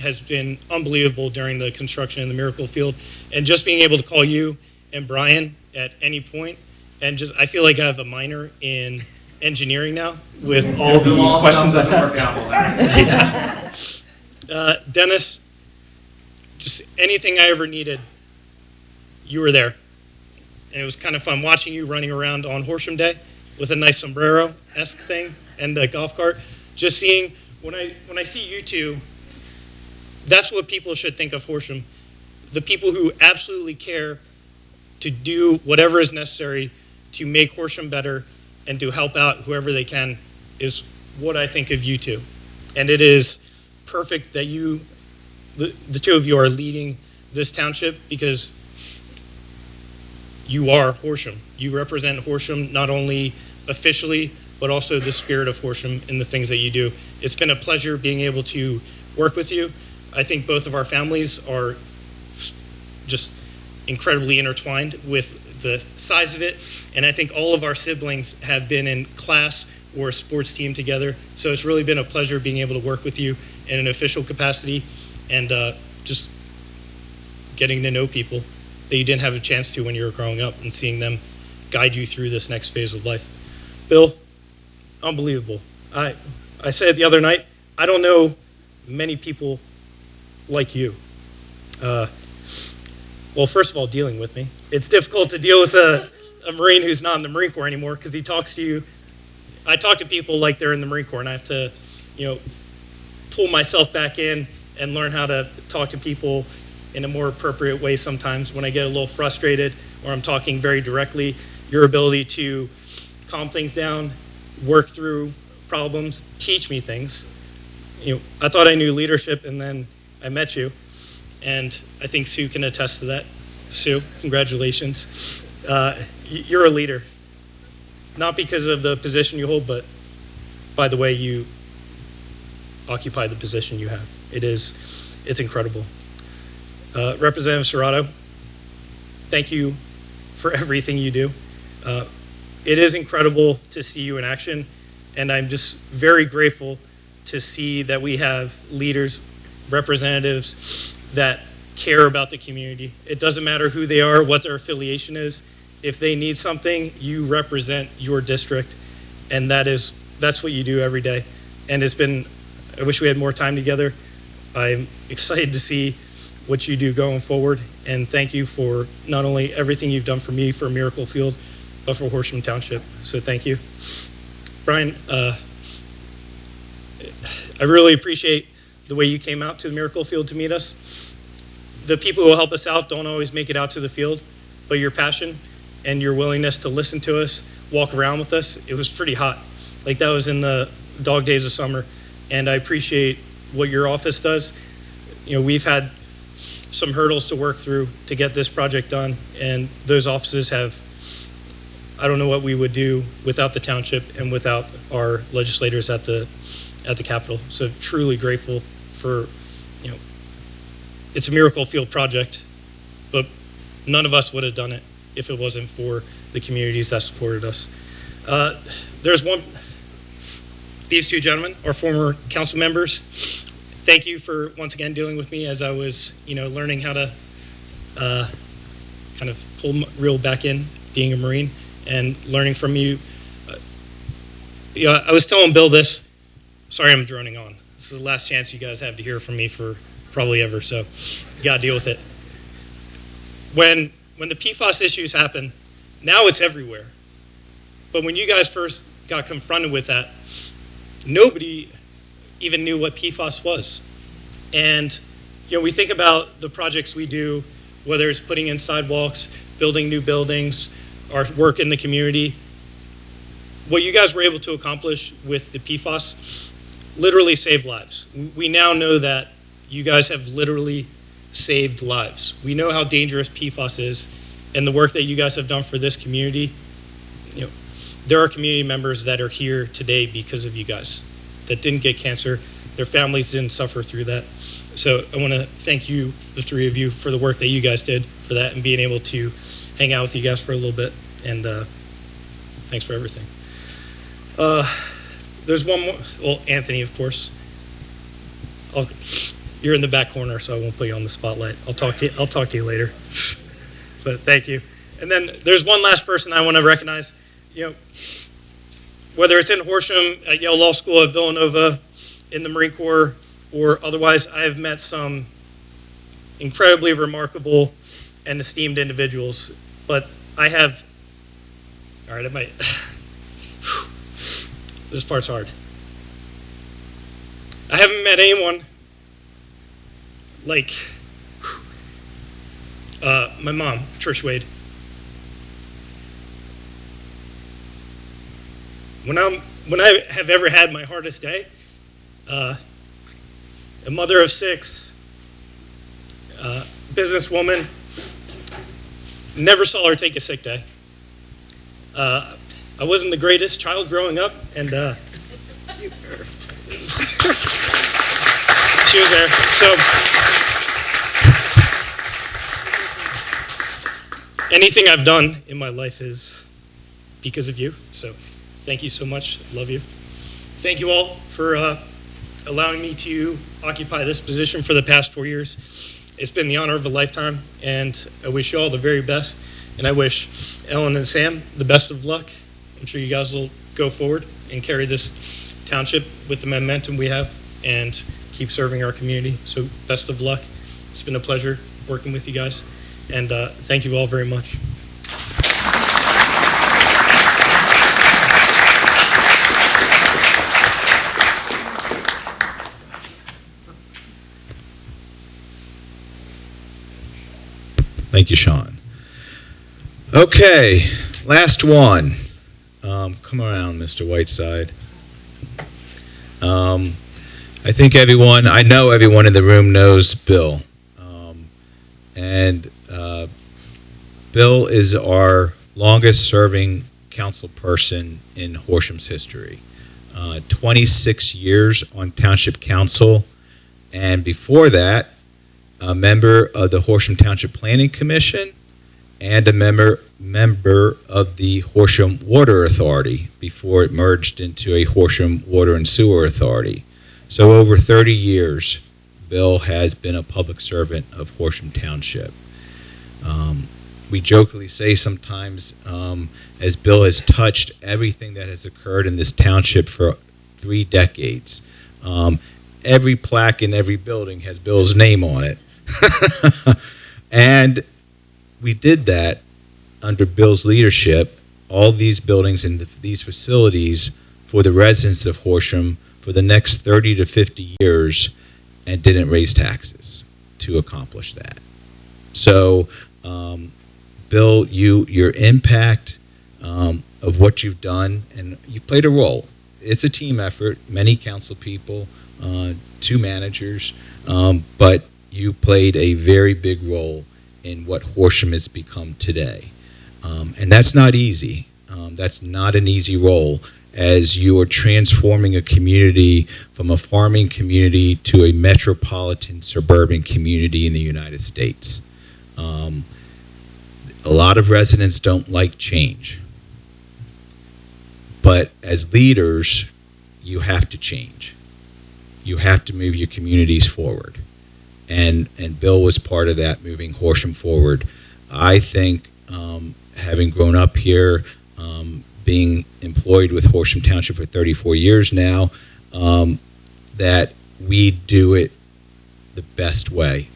has been unbelievable during the construction in the Miracle Field, and just being able to call you and Brian at any point, and just I feel like I have a minor in engineering now with all the questions I have. Dennis, just anything I ever needed, you were there. And it was kind of fun watching you running around on Horsham Day with a nice sombrero-esque thing and a golf cart. Just seeing, when I see you two, that's what people should think of Horsham. The people who absolutely care to do whatever is necessary to make Horsham better and to help out whoever they can is what I think of you two. And it is perfect that you, the two of you, are leading this township because you are Horsham. You represent Horsham not only officially, but also the spirit of Horsham in the things that you do. It's been a pleasure being able to work with you. I think both of our families are just incredibly intertwined with the size of it, and I think all of our siblings have been in class or a sports team together, so it's really been a pleasure being able to work with you in an official capacity and just getting to know people that you didn't have a chance to when you were growing up and seeing them guide you through this next phase of life. Bill, unbelievable. I said the other night, I don't know many people like you. Well, first of all, dealing with me. It's difficult to deal with a Marine who's not in the Marine Corps anymore because he talks to you. I talk to people like they're in the Marine Corps, and I have to, pull myself back in and learn how to talk to people in a more appropriate way sometimes when I get a little frustrated or I'm talking very directly. Your ability to calm things down, work through problems, teach me things. I thought I knew leadership, and then I met you. And I think Sue can attest to that. Sue, congratulations. You're a leader, not because of the position you hold, but by the way you occupy the position you have. It's incredible. Representative Serrato, thank you for everything you do. It is incredible to see you in action, and I'm just very grateful to see that we have leaders, representatives that care about the community. It doesn't matter who they are, what their affiliation is. If they need something, you represent your district, and that's what you do every day. And I wish we had more time together. I'm excited to see what you do going forward, and thank you for not only everything you've done for me for Miracle Field, but for Horsham Township. So thank you. Brian, I really appreciate the way you came out to the Miracle Field to meet us. The people who help us out don't always make it out to the field, but your passion and your willingness to listen to us, walk around with us, it was pretty hot. Like that was in the dog days of summer, and I appreciate what your office does. We've had some hurdles to work through to get this project done, and those offices I don't know what we would do without the township and without our legislators at the Capitol. So truly grateful for, it's a Miracle Field project, but none of us would have done it if it wasn't for the communities that supported us. These two gentlemen are former council members. Thank you for once again dealing with me as I was, learning how to kind of reel back in being a Marine and learning from you. I was telling Bill this. Sorry, I'm droning on. This is the last chance you guys have to hear from me for probably ever, so you gotta deal with it. When the PFAS issues happen, now it's everywhere. But when you guys first got confronted with that, nobody even knew what PFAS was. And, we think about the projects we do, whether it's putting in sidewalks, building new buildings, our work in the community. What you guys were able to accomplish with the PFAS literally saved lives. We now know that you guys have literally saved lives. We know how dangerous PFAS is, and the work that you guys have done for this community. There are community members that are here today because of you guys that didn't get cancer. Their families didn't suffer through that. So I want to thank you, the three of you, for the work that you guys did for that and being able to hang out with you guys for a little bit. And thanks for everything. There's one more. Well, Anthony, of course. You're in the back corner, so I won't put you on the spotlight. I'll talk to you later. But thank you. And then there's one last person I want to recognize. whether it's in Horsham, at Yale Law School, at Villanova, in the Marine Corps, or otherwise, I have met some incredibly remarkable and esteemed individuals. But I have, all right, I might, this part's hard. I haven't met anyone like my mom, Trish Wade. When I have ever had my hardest day, a mother of 6, businesswoman, never saw her take a sick day. I wasn't the greatest child growing up, and she was there. So anything I've done in my life is because of you. So thank you so much. Love you. Thank you all for allowing me to occupy this position for the past 4 years. It's been the honor of a lifetime, and I wish you all the very best. And I wish Ellen and Sam the best of luck. I'm sure you guys will go forward and carry this township with the momentum we have and keep serving our community. So best of luck. It's been a pleasure working with you guys, and thank you all very much. Thank you, Sean. Okay, last one. Come around, Mr. Whiteside. I think I know everyone in the room knows Bill. And Bill is our longest serving council person in Horsham's history. 26 years on township council, and before that, a member of the Horsham Township Planning Commission and a member of the Horsham Water Authority before it merged into a Horsham Water and Sewer Authority. So over 30 years, Bill has been a public servant of Horsham Township. We jokingly say sometimes, as Bill has touched everything that has occurred in this township for 3 decades, every plaque in every building has Bill's name on it. And we did that under Bill's leadership, all these buildings and these facilities for the residents of Horsham for the next 30 to 50 years, and didn't raise taxes to accomplish that. So, Bill, your impact of what you've done, and you played a role. It's a team effort, many council people, 2 managers, but you played a very big role in what Horsham has become today. And that's not easy. That's not an easy role, as you are transforming a community from a farming community to a metropolitan suburban community in the United States. A lot of residents don't like change. But as leaders, you have to change. You have to move your communities forward. And Bill was part of that, moving Horsham forward. I think, having grown up here, being employed with Horsham Township for 34 years now, that we do it the best way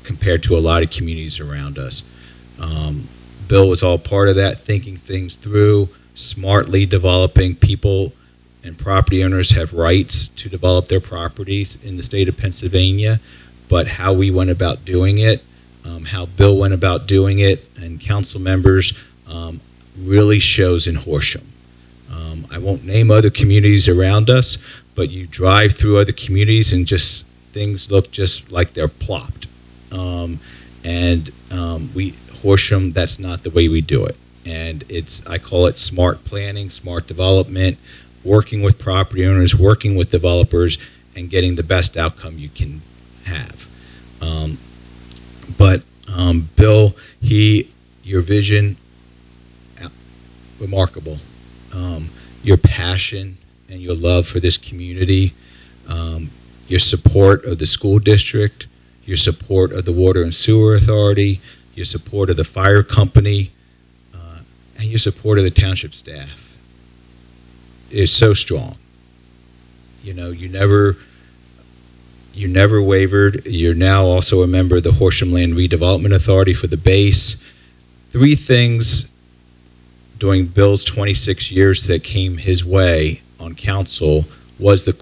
compared to a lot of communities around us. Bill was all part of that, thinking things through, smartly developing. People and property owners have rights to develop their properties in the state of Pennsylvania, but how we went about doing it, how Bill went about doing it, and council members really shows in Horsham. I won't name other communities around us, but you drive through other communities and just things look just like they're plopped. Horsham, that's not the way we do it. And I call it smart planning, smart development, working with property owners, working with developers, and getting the best outcome you can have. Bill, your vision, remarkable. Your passion and your love for this community, your support of the school district, your support of the Water and Sewer Authority, your support of the fire company, and your support of the township staff. is so strong. You know, you never wavered. You're now also a member of the Horsham Land Redevelopment Authority for the base. 3 things during Bill's 26 years that came his way on council was the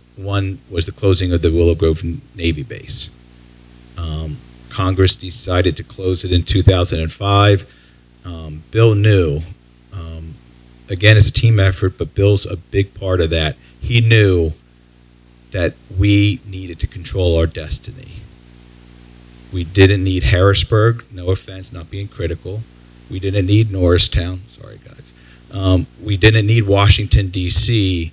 closing of the Willow Grove Navy base. Congress decided to close it in 2005. Bill knew, again, it's a team effort, but Bill's a big part of that. He knew that we needed to control our destiny. We didn't need Harrisburg, no offense, not being critical. We didn't need Norristown, sorry guys. We didn't need Washington, D.C.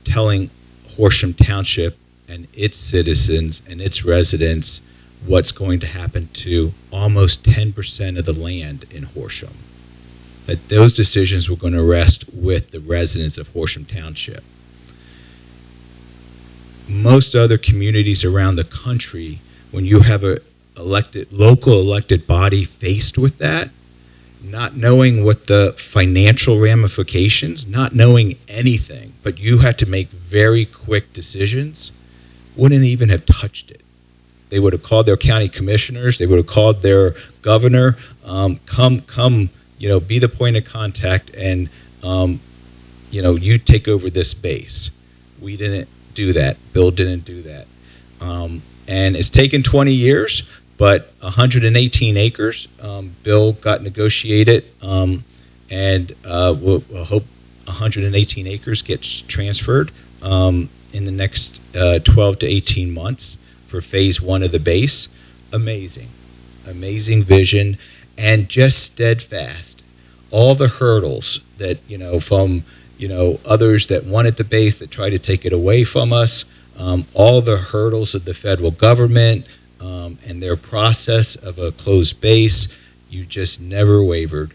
telling Horsham Township and its citizens and its residents what's going to happen to almost 10% of the land in Horsham. That those decisions were going to rest with the residents of Horsham Township. Most other communities around the country, when you have a local elected body faced with that, not knowing what the financial ramifications, not knowing anything, but you had to make very quick decisions, wouldn't even have touched it. They would have called their county commissioners, they would have called their governor, come, you know, be the point of contact and, you know, you take over this base. We didn't do that. Bill didn't do that. And it's taken 20 years, but 118 acres, Bill got negotiated, and we'll hope 118 acres gets transferred in the next 12 to 18 months for phase 1 of the base. Amazing vision, and just steadfast. All the hurdles that, you know, from, you know, others that wanted the base that tried to take it away from us, all the hurdles of the federal government and their process of a closed base, you just never wavered.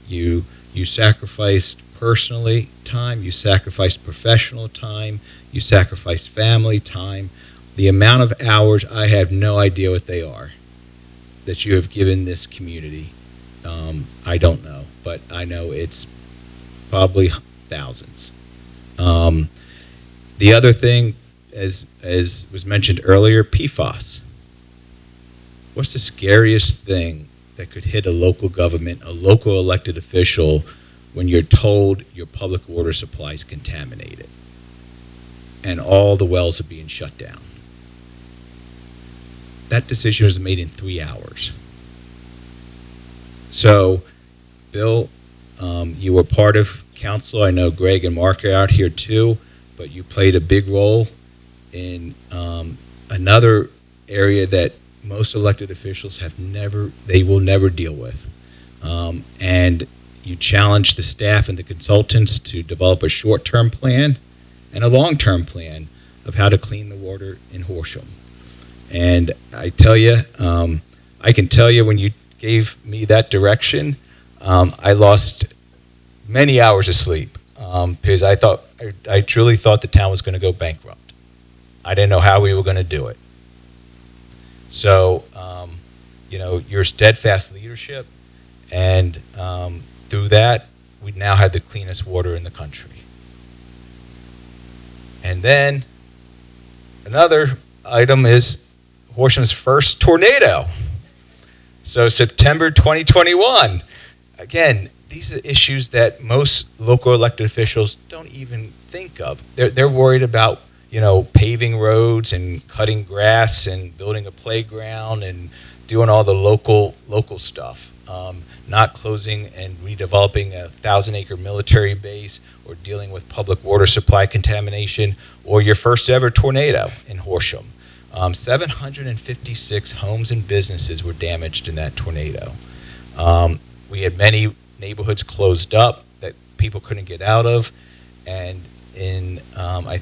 You sacrificed personally time, you sacrificed professional time, you sacrificed family time. The amount of hours, I have no idea what they are, that you have given this community. I don't know, but I know it's probably thousands. The other thing, as was mentioned earlier, PFAS. What's the scariest thing that could hit a local government, a local elected official, when you're told your public water supply is contaminated and all the wells are being shut down? That decision was made in 3 hours. So, Bill, you were part of council. I know Greg and Mark are out here too, but you played a big role in another area that most elected officials will never deal with. And you challenged the staff and the consultants to develop a short-term plan and a long-term plan of how to clean the water in Horsham. And I tell you, I can tell you when you gave me that direction, I lost many hours of sleep because I truly thought the town was going to go bankrupt. I didn't know how we were going to do it. So, you know, your steadfast leadership, and through that, we now have the cleanest water in the country. And then another item is Horsham's first tornado. So September 2021. Again, these are issues that most local elected officials don't even think of. They're worried about, you know, paving roads and cutting grass and building a playground and doing all the local stuff. Not closing and redeveloping a 1,000-acre military base or dealing with public water supply contamination or your first ever tornado in Horsham. 756 homes and businesses were damaged in that tornado. We had many neighborhoods closed up that people couldn't get out of, and in I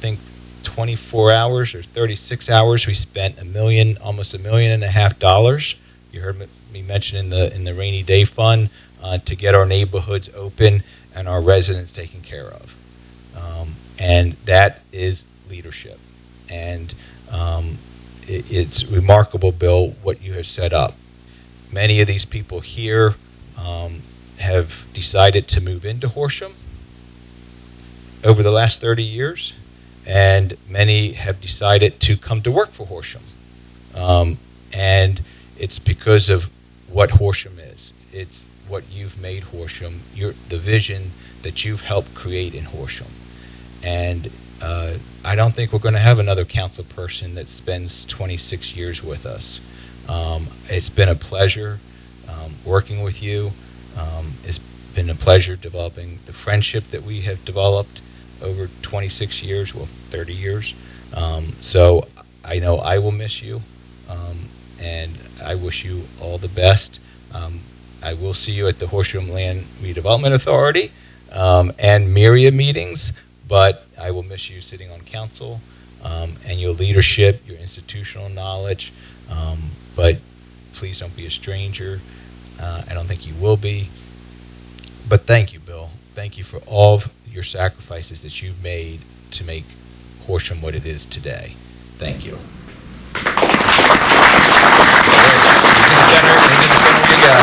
think 24 hours or 36 hours, we spent almost $1.5 million. You heard me mention in the rainy day fund to get our neighborhoods open and our residents taken care of, and that is leadership. And it's remarkable, Bill, what you have set up. Many of these people here have decided to move into Horsham, over the last 30 years, and many have decided to come to work for Horsham. And it's because of what Horsham is. It's what you've made Horsham, the vision that you've helped create in Horsham. And I don't think we're going to have another council person that spends 26 years with us. It's been a pleasure working with you. It's been a pleasure developing the friendship that we have developed over 26 years, well, 30 years. So I know I will miss you, and I wish you all the best. I will see you at the Horsham Land Redevelopment Authority and myriad meetings, but I will miss you sitting on council and your leadership, your institutional knowledge. But please don't be a stranger. I don't think you will be. But thank you, Bill. Thank you for all of your sacrifices that you've made to make Horsham what it is today. Thank you. Into the center you go.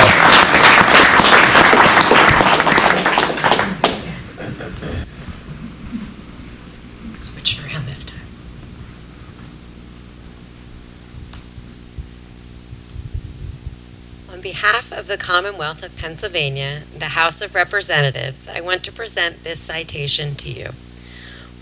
Switch around this time. On behalf of the Commonwealth of Pennsylvania, the House of Representatives, I want to present this citation to you.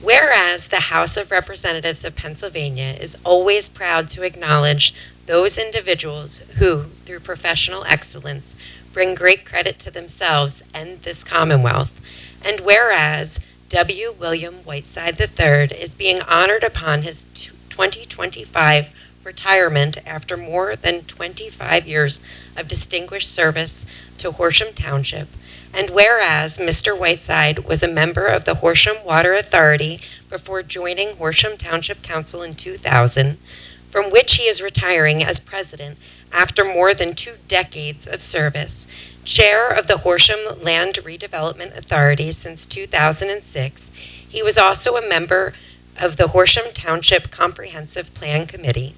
Whereas the House of Representatives of Pennsylvania is always proud to acknowledge those individuals who, through professional excellence, bring great credit to themselves and this Commonwealth, and whereas W. William Whiteside III is being honored upon his 2025 retirement after more than 25 years of distinguished service to Horsham Township, and whereas Mr. Whiteside was a member of the Horsham Water Authority before joining Horsham Township Council in 2000, from which he is retiring as president after more than 2 decades of service, chair of the Horsham Land Redevelopment Authority since 2006, he was also a member of the Horsham Township Comprehensive Plan Committee.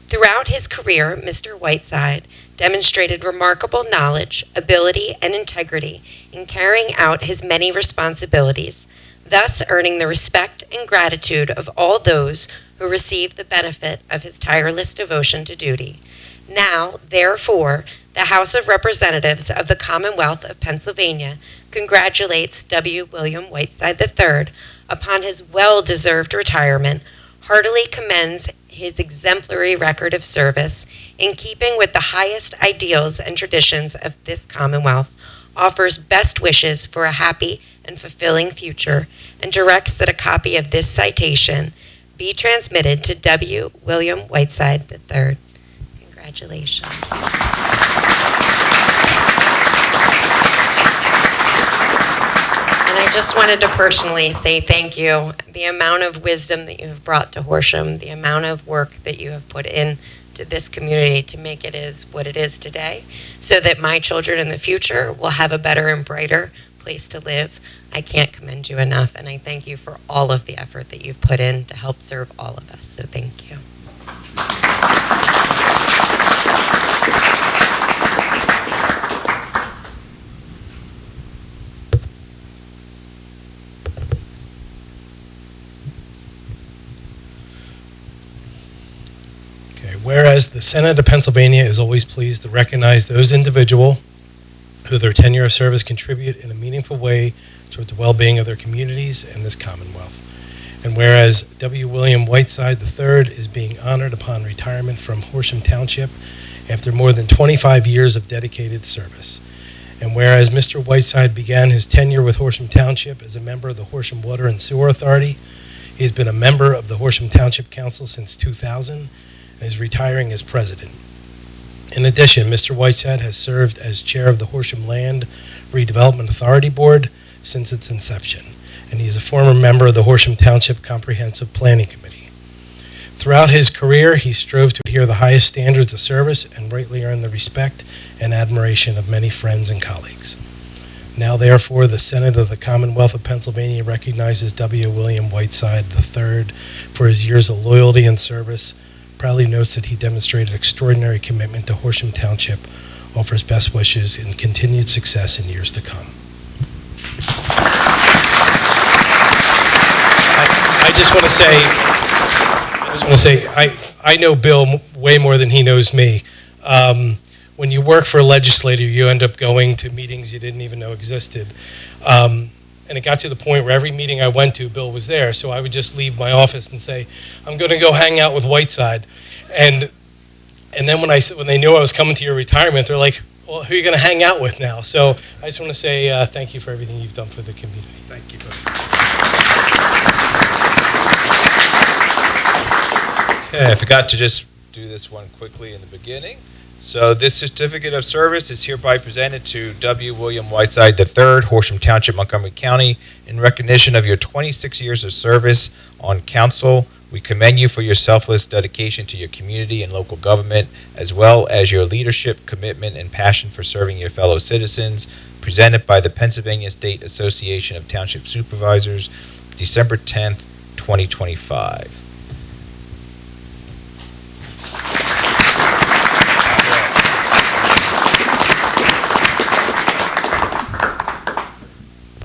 Throughout his career, Mr. Whiteside demonstrated remarkable knowledge, ability, and integrity in carrying out his many responsibilities, thus earning the respect and gratitude of all those who received the benefit of his tireless devotion to duty. Now, therefore, the House of Representatives of the Commonwealth of Pennsylvania congratulates W. William Whiteside III upon his well-deserved retirement, heartily commends his exemplary record of service in keeping with the highest ideals and traditions of this Commonwealth, offers best wishes for a happy and fulfilling future, and directs that a copy of this citation be transmitted to W. William Whiteside III. Congratulations. And I just wanted to personally say thank you. The amount of wisdom that you have brought to Horsham, the amount of work that you have put in to this community to make it is what it is today, so that my children in the future will have a better and brighter place to live. I can't commend you enough, and I thank you for all of the effort that you've put in to help serve all of us. So thank you. Whereas the Senate of Pennsylvania is always pleased to recognize those individuals who their tenure of service contribute in a meaningful way toward the well-being of their communities and this Commonwealth. And whereas W. William Whiteside III is being honored upon retirement from Horsham Township after more than 25 years of dedicated service. And whereas Mr. Whiteside began his tenure with Horsham Township as a member of the Horsham Water and Sewer Authority, he has been a member of the Horsham Township Council since 2000, is retiring as president. In addition, Mr. Whiteside has served as chair of the Horsham Land Redevelopment Authority Board since its inception, and he is a former member of the Horsham Township Comprehensive Planning Committee. Throughout his career, he strove to adhere to the highest standards of service and rightly earn the respect and admiration of many friends and colleagues. Now, therefore, the Senate of the Commonwealth of Pennsylvania recognizes W. William Whiteside III for his years of loyalty and service, proudly notes that he demonstrated extraordinary commitment to Horsham Township, offers best wishes and continued success in years to come. I just want to say, I know Bill way more than he knows me. When you work for a legislator, you end up going to meetings you didn't even know existed. And it got to the point where every meeting I went to, Bill was there. So I would just leave my office and say, I'm going to go hang out with Whiteside. And then when they knew I was coming to your retirement, they're like, well, who are you going to hang out with now? So I just want to say thank you for everything you've done for the community. Thank you. Okay, I forgot to just do this one quickly in the beginning. So this certificate of service is hereby presented to W. William Whiteside III, Horsham Township, Montgomery County, in recognition of your 26 years of service on council. We commend you for your selfless dedication to your community and local government, as well as your leadership, commitment, and passion for serving your fellow citizens. Presented by the Pennsylvania State Association of Township Supervisors, December 10th, 2025.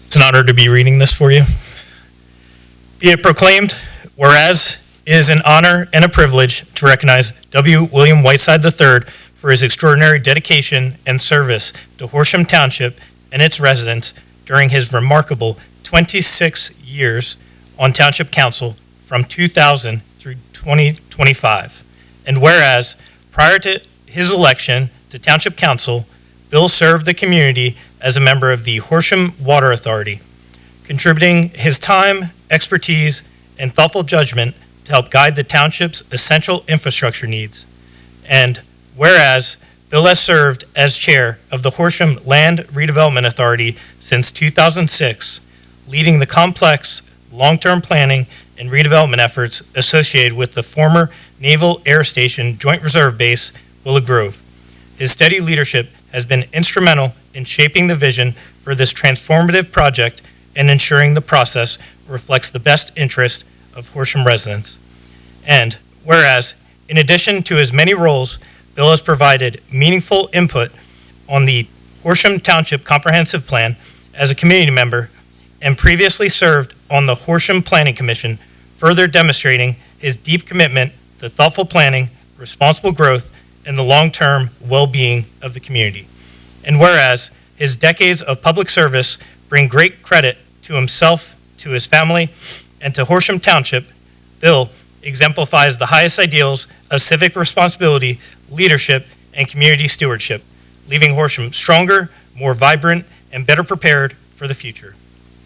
It's an honor to be reading this for you. Be it proclaimed, whereas it is an honor and a privilege to recognize W. William Whiteside III for his extraordinary dedication and service to Horsham Township and its residents during his remarkable 26 years on Township Council from 2000 through 2025. And whereas prior to his election to Township Council, Bill served the community as a member of the Horsham Water Authority, contributing his time, expertise, and thoughtful judgment to help guide the township's essential infrastructure needs. And whereas Bill has served as chair of the Horsham Land Redevelopment Authority since 2006, leading the complex long-term planning and redevelopment efforts associated with the former Naval Air Station Joint Reserve Base, Willow Grove. His steady leadership has been instrumental in shaping the vision for this transformative project and ensuring the process reflects the best interest of Horsham residents. And whereas, in addition to his many roles, Bill has provided meaningful input on the Horsham Township Comprehensive Plan as a community member and previously served on the Horsham Planning Commission, further demonstrating his deep commitment to thoughtful planning, responsible growth, and the long-term well-being of the community. And whereas his decades of public service bring great credit to himself, to his family, and to Horsham Township, Bill exemplifies the highest ideals of civic responsibility, leadership, and community stewardship, leaving Horsham stronger, more vibrant, and better prepared for the future.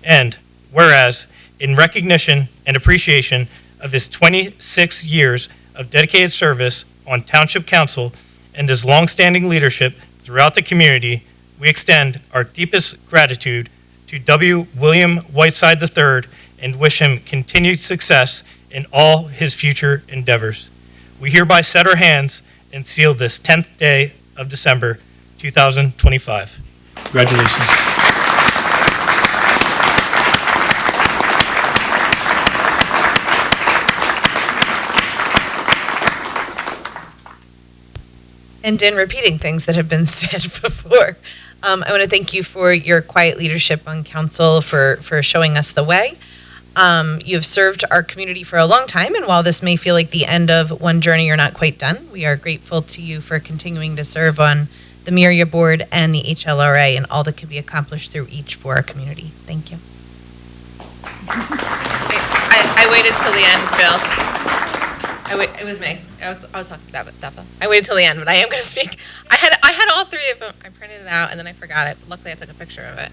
And whereas, in recognition and appreciation of his 26 years of dedicated service on Township Council and his longstanding leadership throughout the community, we extend our deepest gratitude to W. William Whiteside III and wish him continued success in all his future endeavors. We hereby set our hands and seal this 10th day of December, 2025. Congratulations. And in repeating things that have been said before, I want to thank you for your quiet leadership on council, for showing us the way. You have served our community for a long time, and while this may feel like the end of one journey, you're not quite done. We are grateful to you for continuing to serve on the MIRIA board and the HLRA and all that can be accomplished through each for our community. Thank you. I waited till the end, Bill. It was me. I was talking about that. I waited till the end, but I am going to speak. I had all three of them. I printed it out and then I forgot it. But luckily, I took a picture of it.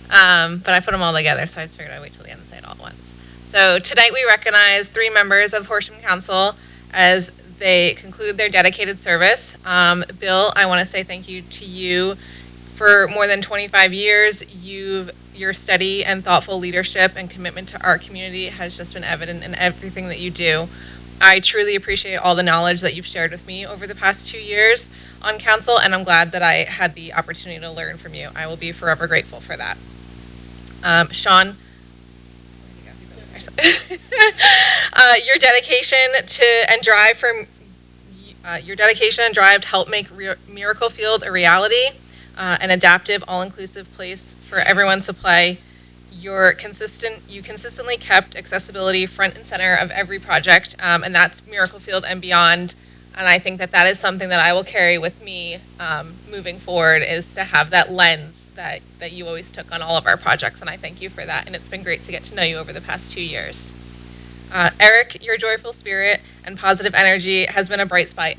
But I put them all together, so I just figured I'd wait till the end and say it all at once. So tonight we recognize 3 members of Horsham Council as they conclude their dedicated service. Bill, I want to say thank you to you for more than 25 years. Your steady and thoughtful leadership and commitment to our community has just been evident in everything that you do. I truly appreciate all the knowledge that you've shared with me over the past 2 years on council, and I'm glad that I had the opportunity to learn from you. I will be forever grateful for that. Sean, your dedication and drive to help make Miracle Field a reality, an adaptive, all-inclusive place for everyone to play. you consistently kept accessibility front and center of every project, and that's Miracle Field and beyond. And I think that that is something that I will carry with me moving forward, is to have that lens that you always took on all of our projects. And I thank you for that. And it's been great to get to know you over the past 2 years. Eric, your joyful spirit and positive energy has been a bright spot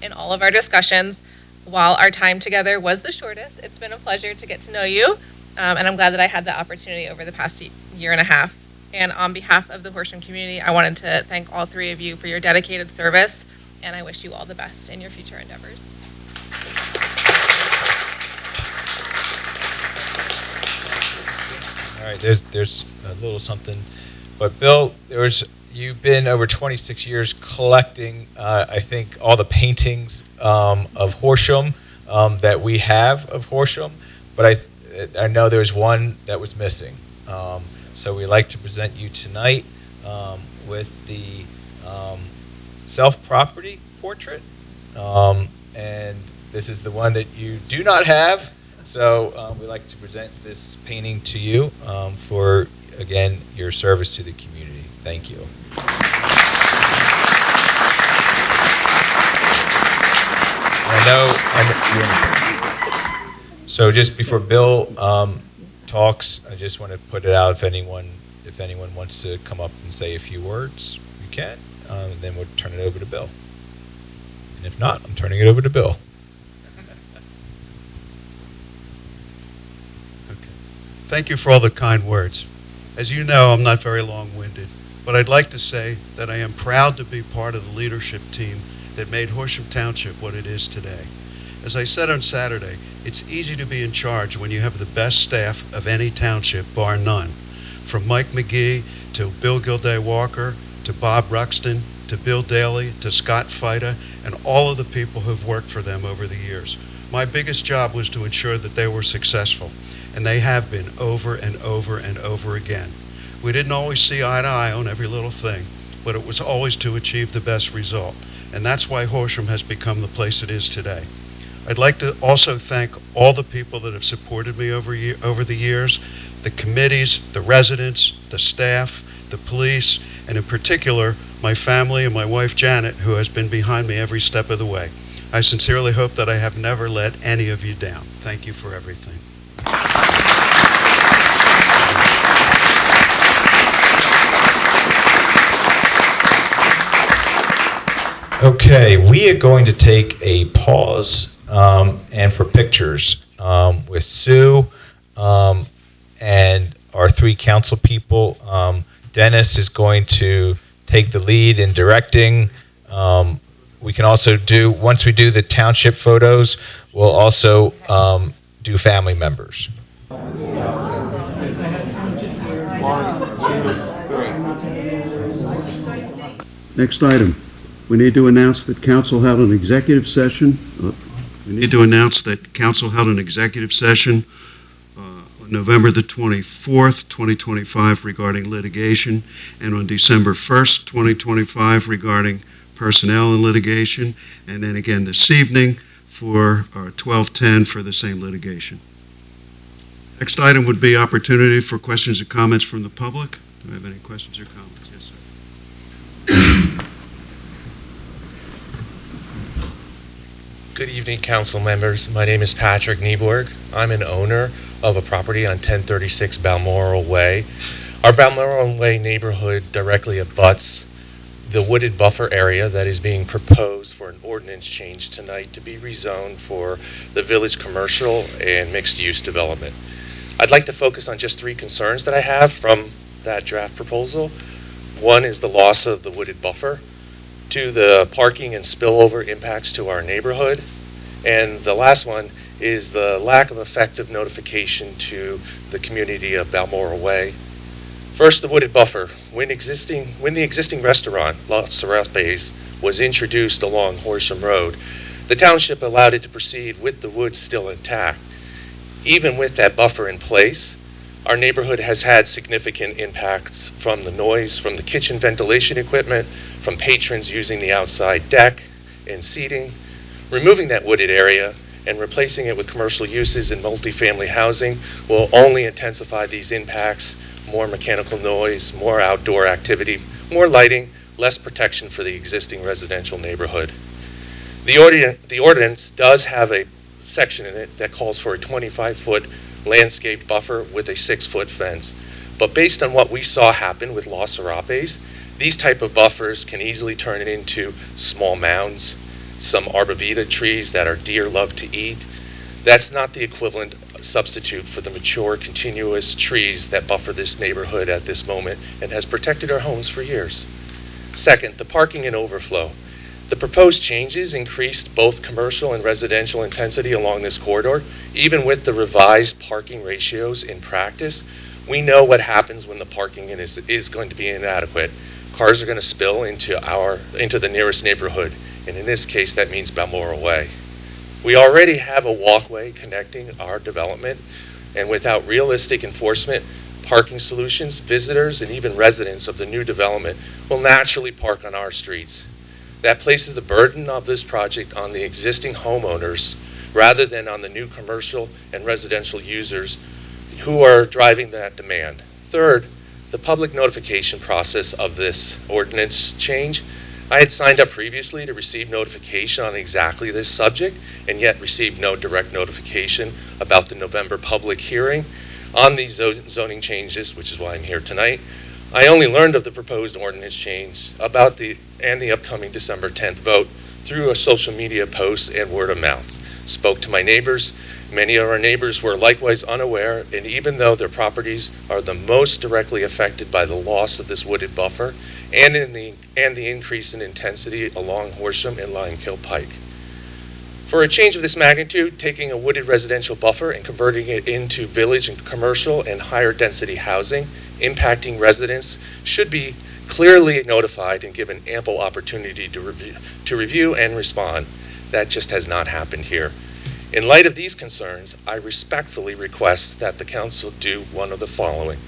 in all of our discussions. While our time together was the shortest, it's been a pleasure to get to know you. And I'm glad that I had the opportunity over the past year and a half. And on behalf of the Horsham community, I wanted to thank all three of you for your dedicated service, and I wish you all the best in your future endeavors. All right, there's a little something. But Bill, you've been over 26 years collecting, I think, all the paintings of Horsham that we have of Horsham, but I know there's one that was missing. So we'd like to present you tonight with the self-property portrait. And this is the one that you do not have. So we'd like to present this painting to you for, again, your service to the community. Thank you. So just before Bill talks, I just want to put it out, if anyone wants to come up and say a few words, you can. Then we'll turn it over to Bill. And if not, I'm turning it over to Bill. Thank you for all the kind words. As you know, I'm not very long-winded, but I'd like to say that I am proud to be part of the leadership team that made Horsham Township what it is today. As I said on Saturday, it's easy to be in charge when you have the best staff of any township, bar none. From Mike McGee to Bill Gilday-Walker to Bob Ruxton to Bill Daly to Scott Fida and all of the people who've worked for them over the years. My biggest job was to ensure that they were successful, and they have been over and over and over again. We didn't always see eye to eye on every little thing, but it was always to achieve the best result, and that's why Horsham has become the place it is today. I'd like to also thank all the people that have supported me over the years, the committees, the residents, the staff, the police, and in particular, my family and my wife Janet, who has been behind me every step of the way. I sincerely hope that I have never let any of you down. Thank you for everything. Okay, we are going to take a pause and for pictures with Sue and our three council people. Dennis is going to take the lead in directing. We can also do, once we do the township photos, we'll also do family members. 1, 2, 3. Next item. We need to announce that council held an executive session. On November the 24th, 2025 regarding litigation, and on December 1st, 2025 regarding personnel and litigation, and then again this evening for 12:10 for the same litigation. Next item would be opportunity for questions or comments from the public. Do we have any questions or comments? Yes, sir. Good evening, council members. My name is Patrick Nieborg. I'm an owner of a property on 1036 Balmoral Way. Our Balmoral Way neighborhood directly abuts the wooded buffer area that is being proposed for an ordinance change tonight to be rezoned for the village commercial and mixed-use development. I'd like to focus on just 3 concerns that I have from that draft proposal. One is the loss of the wooded buffer. 2, the parking and spillover impacts to our neighborhood. And the last one is the lack of effective notification to the community of Balmoral Way. First, the wooded buffer. When the existing restaurant, Los Serapes, was introduced along Horsham Road, the township allowed it to proceed with the woods still intact. Even with that buffer in place, our neighborhood has had significant impacts from the noise, from the kitchen ventilation equipment, from patrons using the outside deck and seating. Removing that wooded area and replacing it with commercial uses and multifamily housing will only intensify these impacts: more mechanical noise, more outdoor activity, more lighting, less protection for the existing residential neighborhood. The ordinance does have a section in it that calls for a 25-foot landscape buffer with a 6-foot fence. But based on what we saw happen with Los Serapes, these type of buffers can easily turn it into small mounds, some arborvitae trees that our deer love to eat. That's not the equivalent substitute for the mature, continuous trees that buffer this neighborhood at this moment and has protected our homes for years. Second, the parking and overflow. The proposed changes increased both commercial and residential intensity along this corridor. Even with the revised parking ratios in practice, we know what happens when the parking is going to be inadequate. Cars are going to spill into the nearest neighborhood, and in this case, that means Balmoral Way. We already have a walkway connecting our development, and without realistic enforcement, parking solutions, visitors, and even residents of the new development will naturally park on our streets. That places the burden of this project on the existing homeowners rather than on the new commercial and residential users who are driving that demand. Third, the public notification process of this ordinance change. I had signed up previously to receive notification on exactly this subject and yet received no direct notification about the November public hearing on these zoning changes, which is why I'm here tonight. I only learned of the proposed ordinance change and the upcoming December 10th vote through a social media post and word of mouth. Spoke to my neighbors. Many of our neighbors were likewise unaware, and even though their properties are the most directly affected by the loss of this wooded buffer and the increase in intensity along Horsham and Limekill Pike. For a change of this magnitude, taking a wooded residential buffer and converting it into village and commercial and higher density housing, impacting residents, should be clearly notified and given ample opportunity to review and respond. That just has not happened here. In light of these concerns, I respectfully request that the council do one of the following: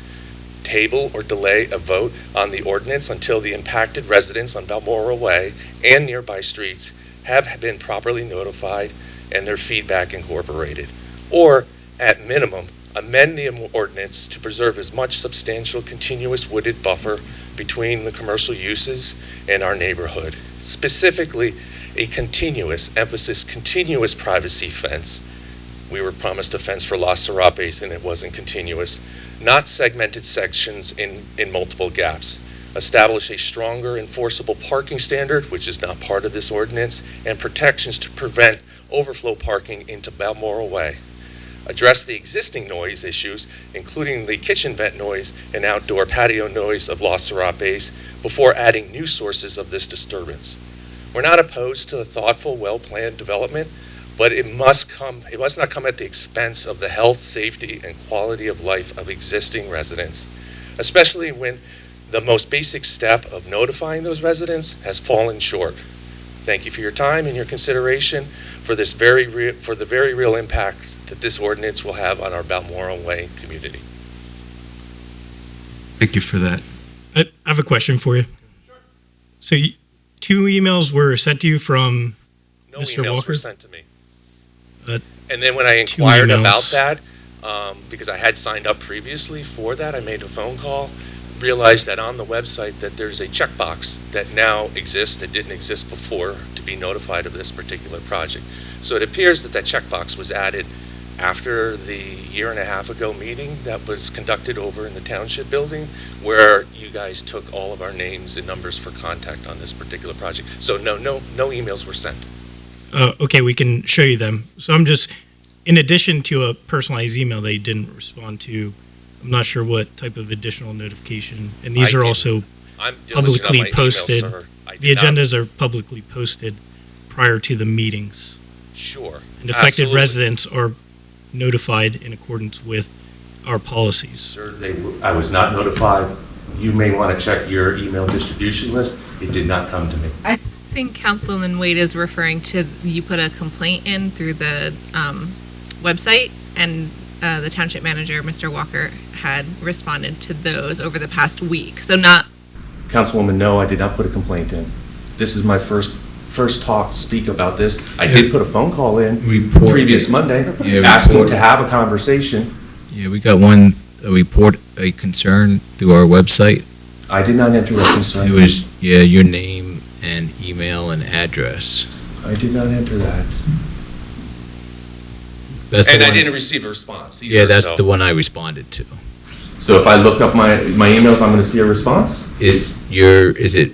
table or delay a vote on the ordinance until the impacted residents on Balmoral Way and nearby streets have been properly notified and their feedback incorporated. Or, at minimum, amend the ordinance to preserve as much substantial continuous wooded buffer between the commercial uses and our neighborhood. Specifically, a continuous, emphasis continuous privacy fence. We were promised a fence for Los Serapes and it wasn't continuous. Not segmented sections in multiple gaps. Establish a stronger enforceable parking standard, which is not part of this ordinance, and protections to prevent overflow parking into Balmoral Way. Address the existing noise issues, including the kitchen vent noise and outdoor patio noise of Los Serapes, before adding new sources of this disturbance. We're not opposed to a thoughtful, well-planned development, but it must not come at the expense of the health, safety, and quality of life of existing residents, especially when the most basic step of notifying those residents has fallen short. Thank you for your time and your consideration for the very real impact that this ordinance will have on our Balmoral Way community. Thank you for that. I have a question for you. Sure. So 2 emails were sent to you from No Mr. emails Walker? were sent to me. And then when I inquired about that, because I had signed up previously for that, I made a phone call, realized that on the website that there's a checkbox that now exists that didn't exist before to be notified of this particular project. So it appears that that checkbox was added after the 1.5 year ago meeting that was conducted over in the township building, where you guys took all of our names and numbers for contact on this particular project. So no emails were sent. Okay, we can show you them. So I'm just, in addition to a personalized email they didn't respond to, I'm not sure what type of additional notification. And these are also publicly posted. The agendas are publicly posted prior to the meetings. Sure. And affected Absolutely. residents are notified in accordance with our policies. Sir, I was not notified. You may want to check your email distribution list. It did not come to me. I think Councilman Wade is referring to, you put a complaint in through the website, and the township manager, Mr. Walker, had responded to those over the past week. So not... Councilwoman, no, I did not put a complaint in. This is my first first speak about this. I did put a phone call in Report. previous Monday, Yeah, asking report. to have a conversation. Yeah, we got a report, a concern through our website. I did not enter a concern. It was, your name and email and address. I did not enter that. That's the And I one- didn't receive a response either. Yeah, that's so- the one I responded to. So if I look up my emails, I'm going to see a response? Is it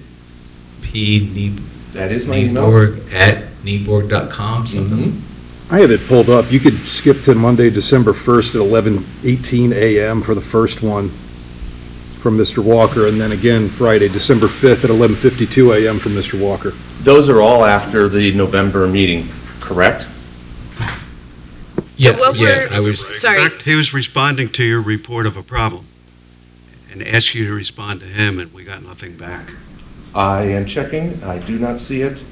P. That is my email. Nieborg at Nieborg.com, something? Mhm. I have it pulled up. You could skip to Monday, December 1st at 11:18 a.m. for the first one from Mr. Walker, and then again Friday, December 5th at 11:52 a.m. from Mr. Walker. Those are all after the November meeting, correct? Yeah, what yeah, were- I was, Sorry. He was responding to your report of a problem and asked you to respond to him, and we got nothing back. I am checking. I do not see it.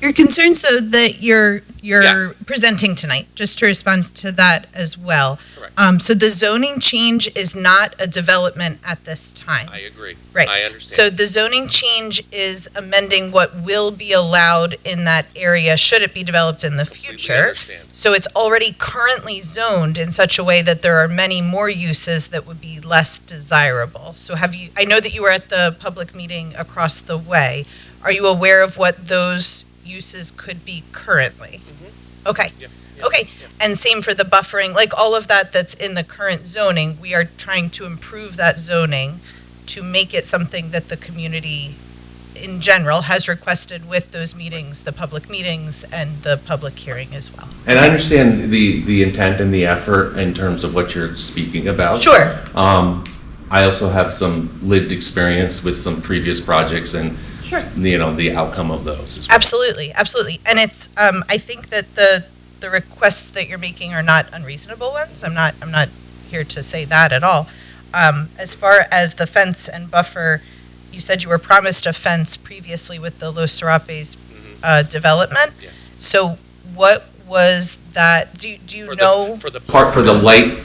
Your concerns, though, that you're Yeah. presenting tonight, just to respond to that as well. Correct. So the zoning change is not a development at this time. I agree. Right. I understand. So the zoning change is amending what will be allowed in that area, should it be developed in the Completely future. understand. So it's already currently zoned in such a way that there are many more uses that would be less desirable. So I know that you were at the public meeting across the way. Are you aware of what those uses could be currently? Okay. Yeah, Okay, and same for the buffering, like all of that that's in the current zoning, we are trying to improve that zoning to make it something that the community in general has requested with those meetings, the public meetings and the public hearing as well. And I understand the intent and the effort in terms of what you're speaking about. Sure. I also have some lived experience with some previous projects and, Sure. the outcome of those as well. Absolutely, absolutely. And it's, I think that the requests that you're making are not unreasonable ones. I'm not here to say that at all. As far as the fence and buffer, you said you were promised a fence previously with the Los Serapes development. Yes. So what was that? Do you know? For the light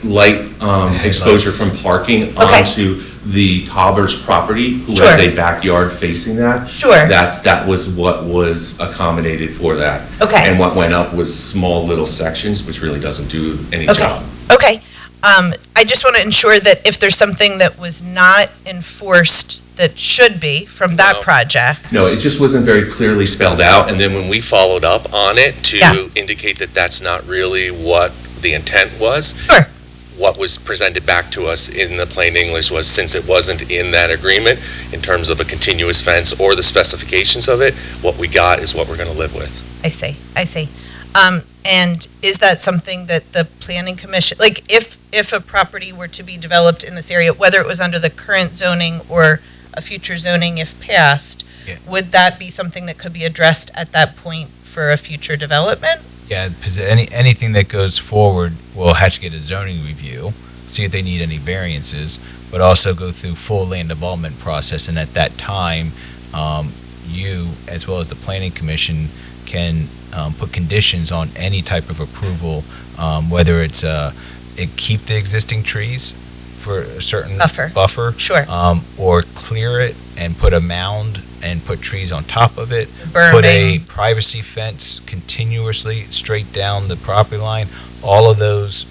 exposure from parking Okay. onto the Tauber's property, who Sure. has a backyard facing that. Sure. That was what was accommodated for that. Okay. And what went up was small little sections, which really doesn't do any Okay. job. Okay. I just want to ensure that if there's something that was not enforced that should be from that No. project. No, it just wasn't very clearly spelled out, and then when we followed up on it Yeah. to indicate that that's not really what the intent was. Sure. What was presented back to us in the plain English was, since it wasn't in that agreement, in terms of a continuous fence or the specifications of it, what we got is what we're gonna live with. I see. And is that something that the planning commission, like if a property were to be developed in this area, whether it was under the current zoning or a future zoning if passed, Yeah. would that be something that could be addressed at that point for a future development? Yeah, because anything that goes forward will have to get a zoning review, see if they need any variances, but also go through full land development process. And at that time, you, as well as the planning commission, can put conditions on any type of approval, whether it's it keep the existing trees for a certain buffer, Sure. or clear it and put a mound and put trees on top of it. Put a Berming. privacy fence continuously straight down the property line. All of those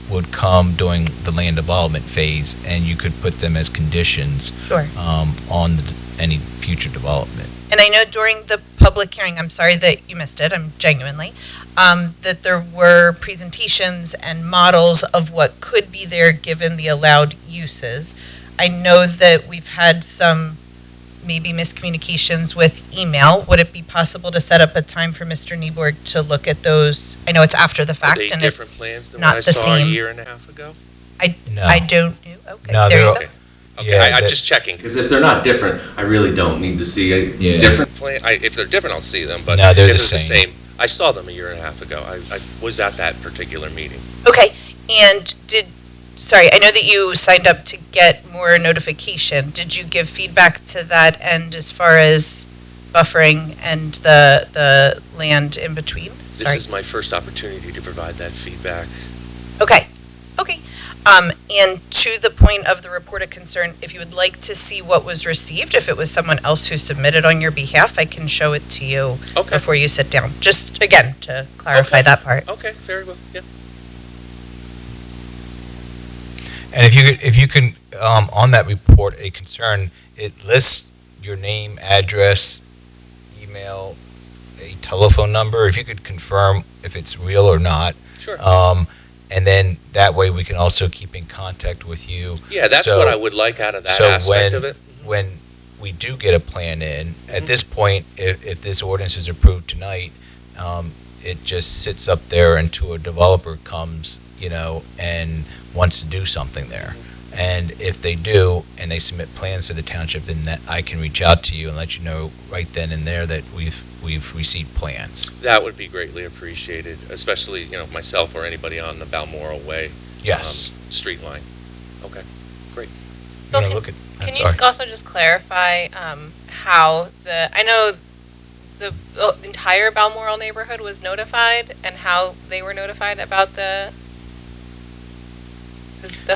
would come during the land development phase, and you could put them as conditions Sure. on any future development. And I know during the public hearing, I'm sorry that you missed it, I'm genuinely, that there were presentations and models of what could be there given the allowed uses. I know that we've had some maybe miscommunications with email. Would it be possible to set up a time for Mr. Nieborg to look at those? I know it's after the Are fact they and different it's plans than not what I the saw a same. year and a half ago? No. I don't, okay, No, there you they're- go. Okay, Yeah, I'm that- just checking, because if they're not different, I really don't need to see a Yeah. different plan. If they're different, I'll see them, but No, if they're they're the the same. same, I saw them a year and a half ago. I was at that particular meeting. Okay, and sorry, I know that you signed up to get more notification. Did you give feedback to that end as far as buffering and the land in between? This Sorry. is my first opportunity to provide that feedback. Okay, okay. And to the point of the report of concern, if you would like to see what was received, if it was someone else who submitted on your behalf, I can show it to you before you sit down. Just, again, to clarify that part. Okay, very well, yeah. And if you can, on that report, a concern, it lists your name, address, email, a telephone number. If you could confirm if it's real or not. Sure. And then that way we can also keep in contact with you. Yeah, that's what I would like out of that aspect of it. When we do get a plan in, at this point, if this ordinance is approved tonight, it just sits up there until a developer comes, and wants to do something there. And if they do, and they submit plans to the township, then I can reach out to you and let you know right then and there that we've received plans. That would be greatly appreciated, especially, myself or anybody on the Balmoral Way. Yes. Street line. Okay, great. Bill, can you also just clarify how I know the entire Balmoral neighborhood was notified and how they were notified about the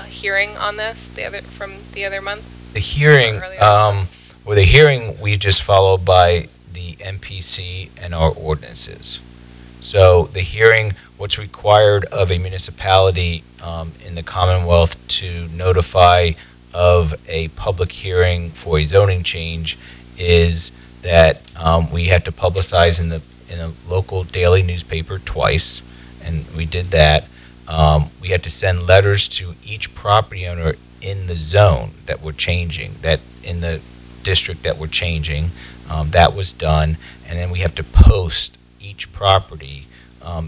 hearing on this from the other month? The hearing, the hearing we just followed by the MPC and our ordinances. So the hearing, what's required of a municipality in the Commonwealth to notify of a public hearing for a zoning change is that we have to publicize in a local daily newspaper twice, and we did that. We had to send letters to each property owner in the zone that we're changing, that in the district that we're changing. That was done, and then we have to post each property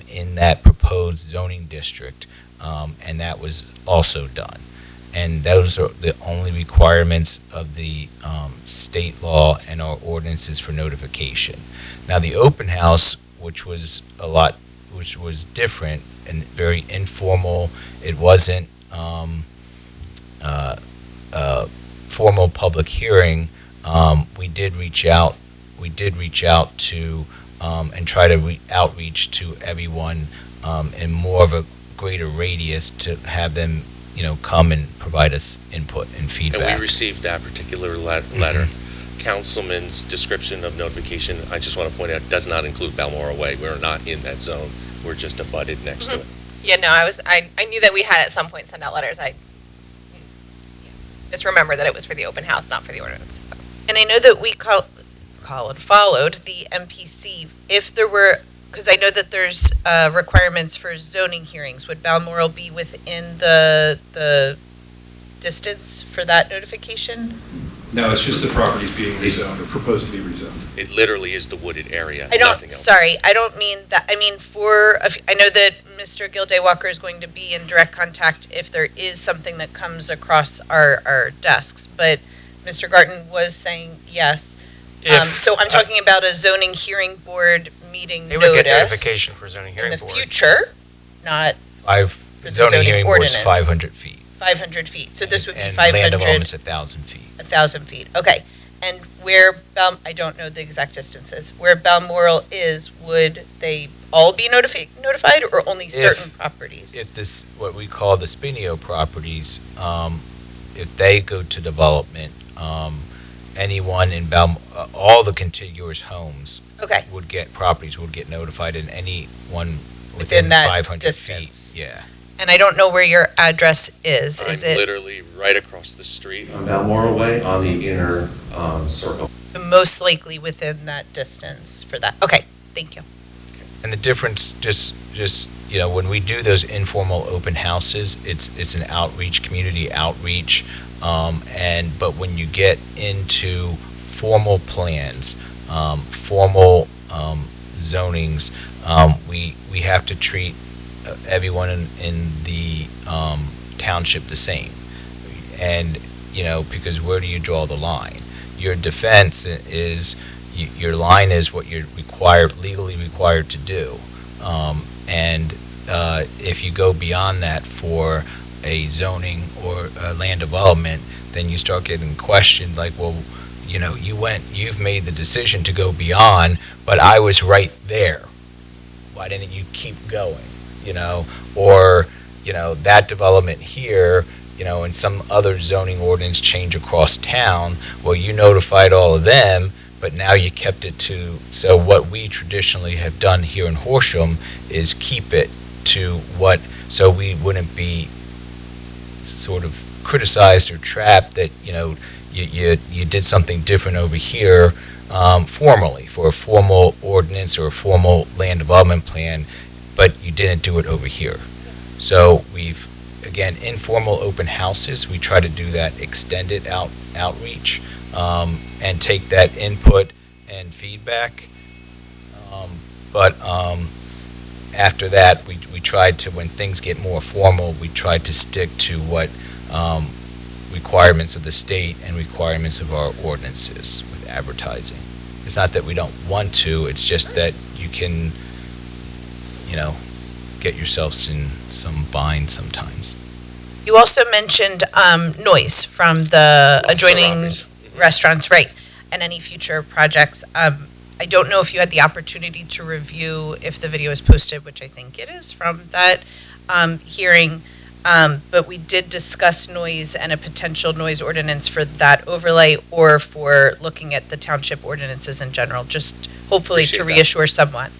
in that proposed zoning district, and that was also done. And those are the only requirements of the state law and our ordinances for notification. Now, the open house, which was different and very informal, it wasn't formal public hearing. We did reach out to and try to outreach to everyone in more of a greater radius to have them come and provide us input and feedback. And we received that particular letter. Councilman's description of notification, I just want to point out, does not include Balmoral Way. We're not in that zone. We're just abutted next to it. Yeah, no, I knew that we had at some point sent out letters. I just remember that it was for the open house, not for the ordinance. So. And I know that we followed the MPC. If there were, because I know that there's requirements for zoning hearings, would Balmoral be within the distance for that notification? No, it's just the properties being rezoned or proposed to be rezoned. It literally is the wooded area, I nothing else. don't mean that. I mean, I know that Mr. Gilday Walker is going to be in direct contact if there is something that comes across our desks, but Mr. Garten was saying yes. So I'm talking about a zoning hearing board meeting They notice. would get notification for zoning hearing in the board. future, not for the zoning hearing board's ordinance. 500 feet. 500 feet. So this would be And 500. land development's 1,000 feet. 1,000 feet. Okay. And where I don't know the exact distances. Where Balmoral is, would they all be notified, or only certain properties? If this, what we call the Spinio properties, if they go to development, anyone in all the contiguous homes would get notified, and anyone within that 500 distance. feet. Yeah. And I don't know where your address is. I'm Is it literally right across the street. On Balmoral Way, on the inner circle. most likely within that distance for that? Okay, thank you. And the difference, just when we do those informal open houses, it's an outreach, community outreach, but when you get into formal plans, formal zonings, we have to treat everyone in the township the same. And, because where do you draw the line? Your defense is, your line is what you're legally required to do. And if you go beyond that for a zoning or a land development, then you start getting questioned like, well, you've made the decision to go beyond, but I was right there. Why didn't you keep going? Or, that development here and some other zoning ordinance change across town, well, you notified all of them, but now you kept it to, so what we traditionally have done here in Horsham is keep it to what, so we wouldn't be sort of criticized or trapped that, you did something different over here formally, for a formal ordinance or a formal land development plan, but you didn't do it over here. So we've, again, informal open houses, we try to do that extended outreach and take that input and feedback. But after that, we tried to, when things get more formal, we tried to stick to what requirements of the state and requirements of our ordinances with advertising. It's not that we don't want to, it's just that you can, get yourselves in some bind sometimes. You also mentioned noise from the adjoining restaurants, right, and any future projects. I don't know if you had the opportunity to review if the video is posted, which I think it is, from that hearing, but we did discuss noise and a potential noise ordinance for that overlay, or for looking at the township ordinances in general, just hopefully to reassure someone.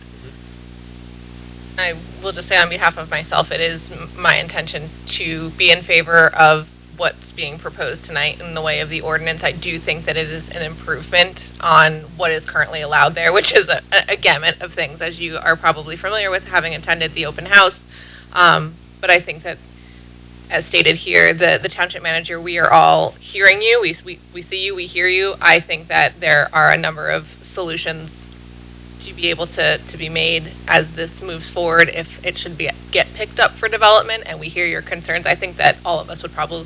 I will just say on behalf of myself, it is my intention to be in favor of what's being proposed tonight in the way of the ordinance. I do think that it is an improvement on what is currently allowed there, which is a gamut of things, as you are probably familiar with, having attended the open house. But I think that, as stated here, the township manager, we are all hearing you. We see you, we hear you. I think that there are a number of solutions to be able to be made as this moves forward, if it should get picked up for development, and we hear your concerns. I think that all of us would probably,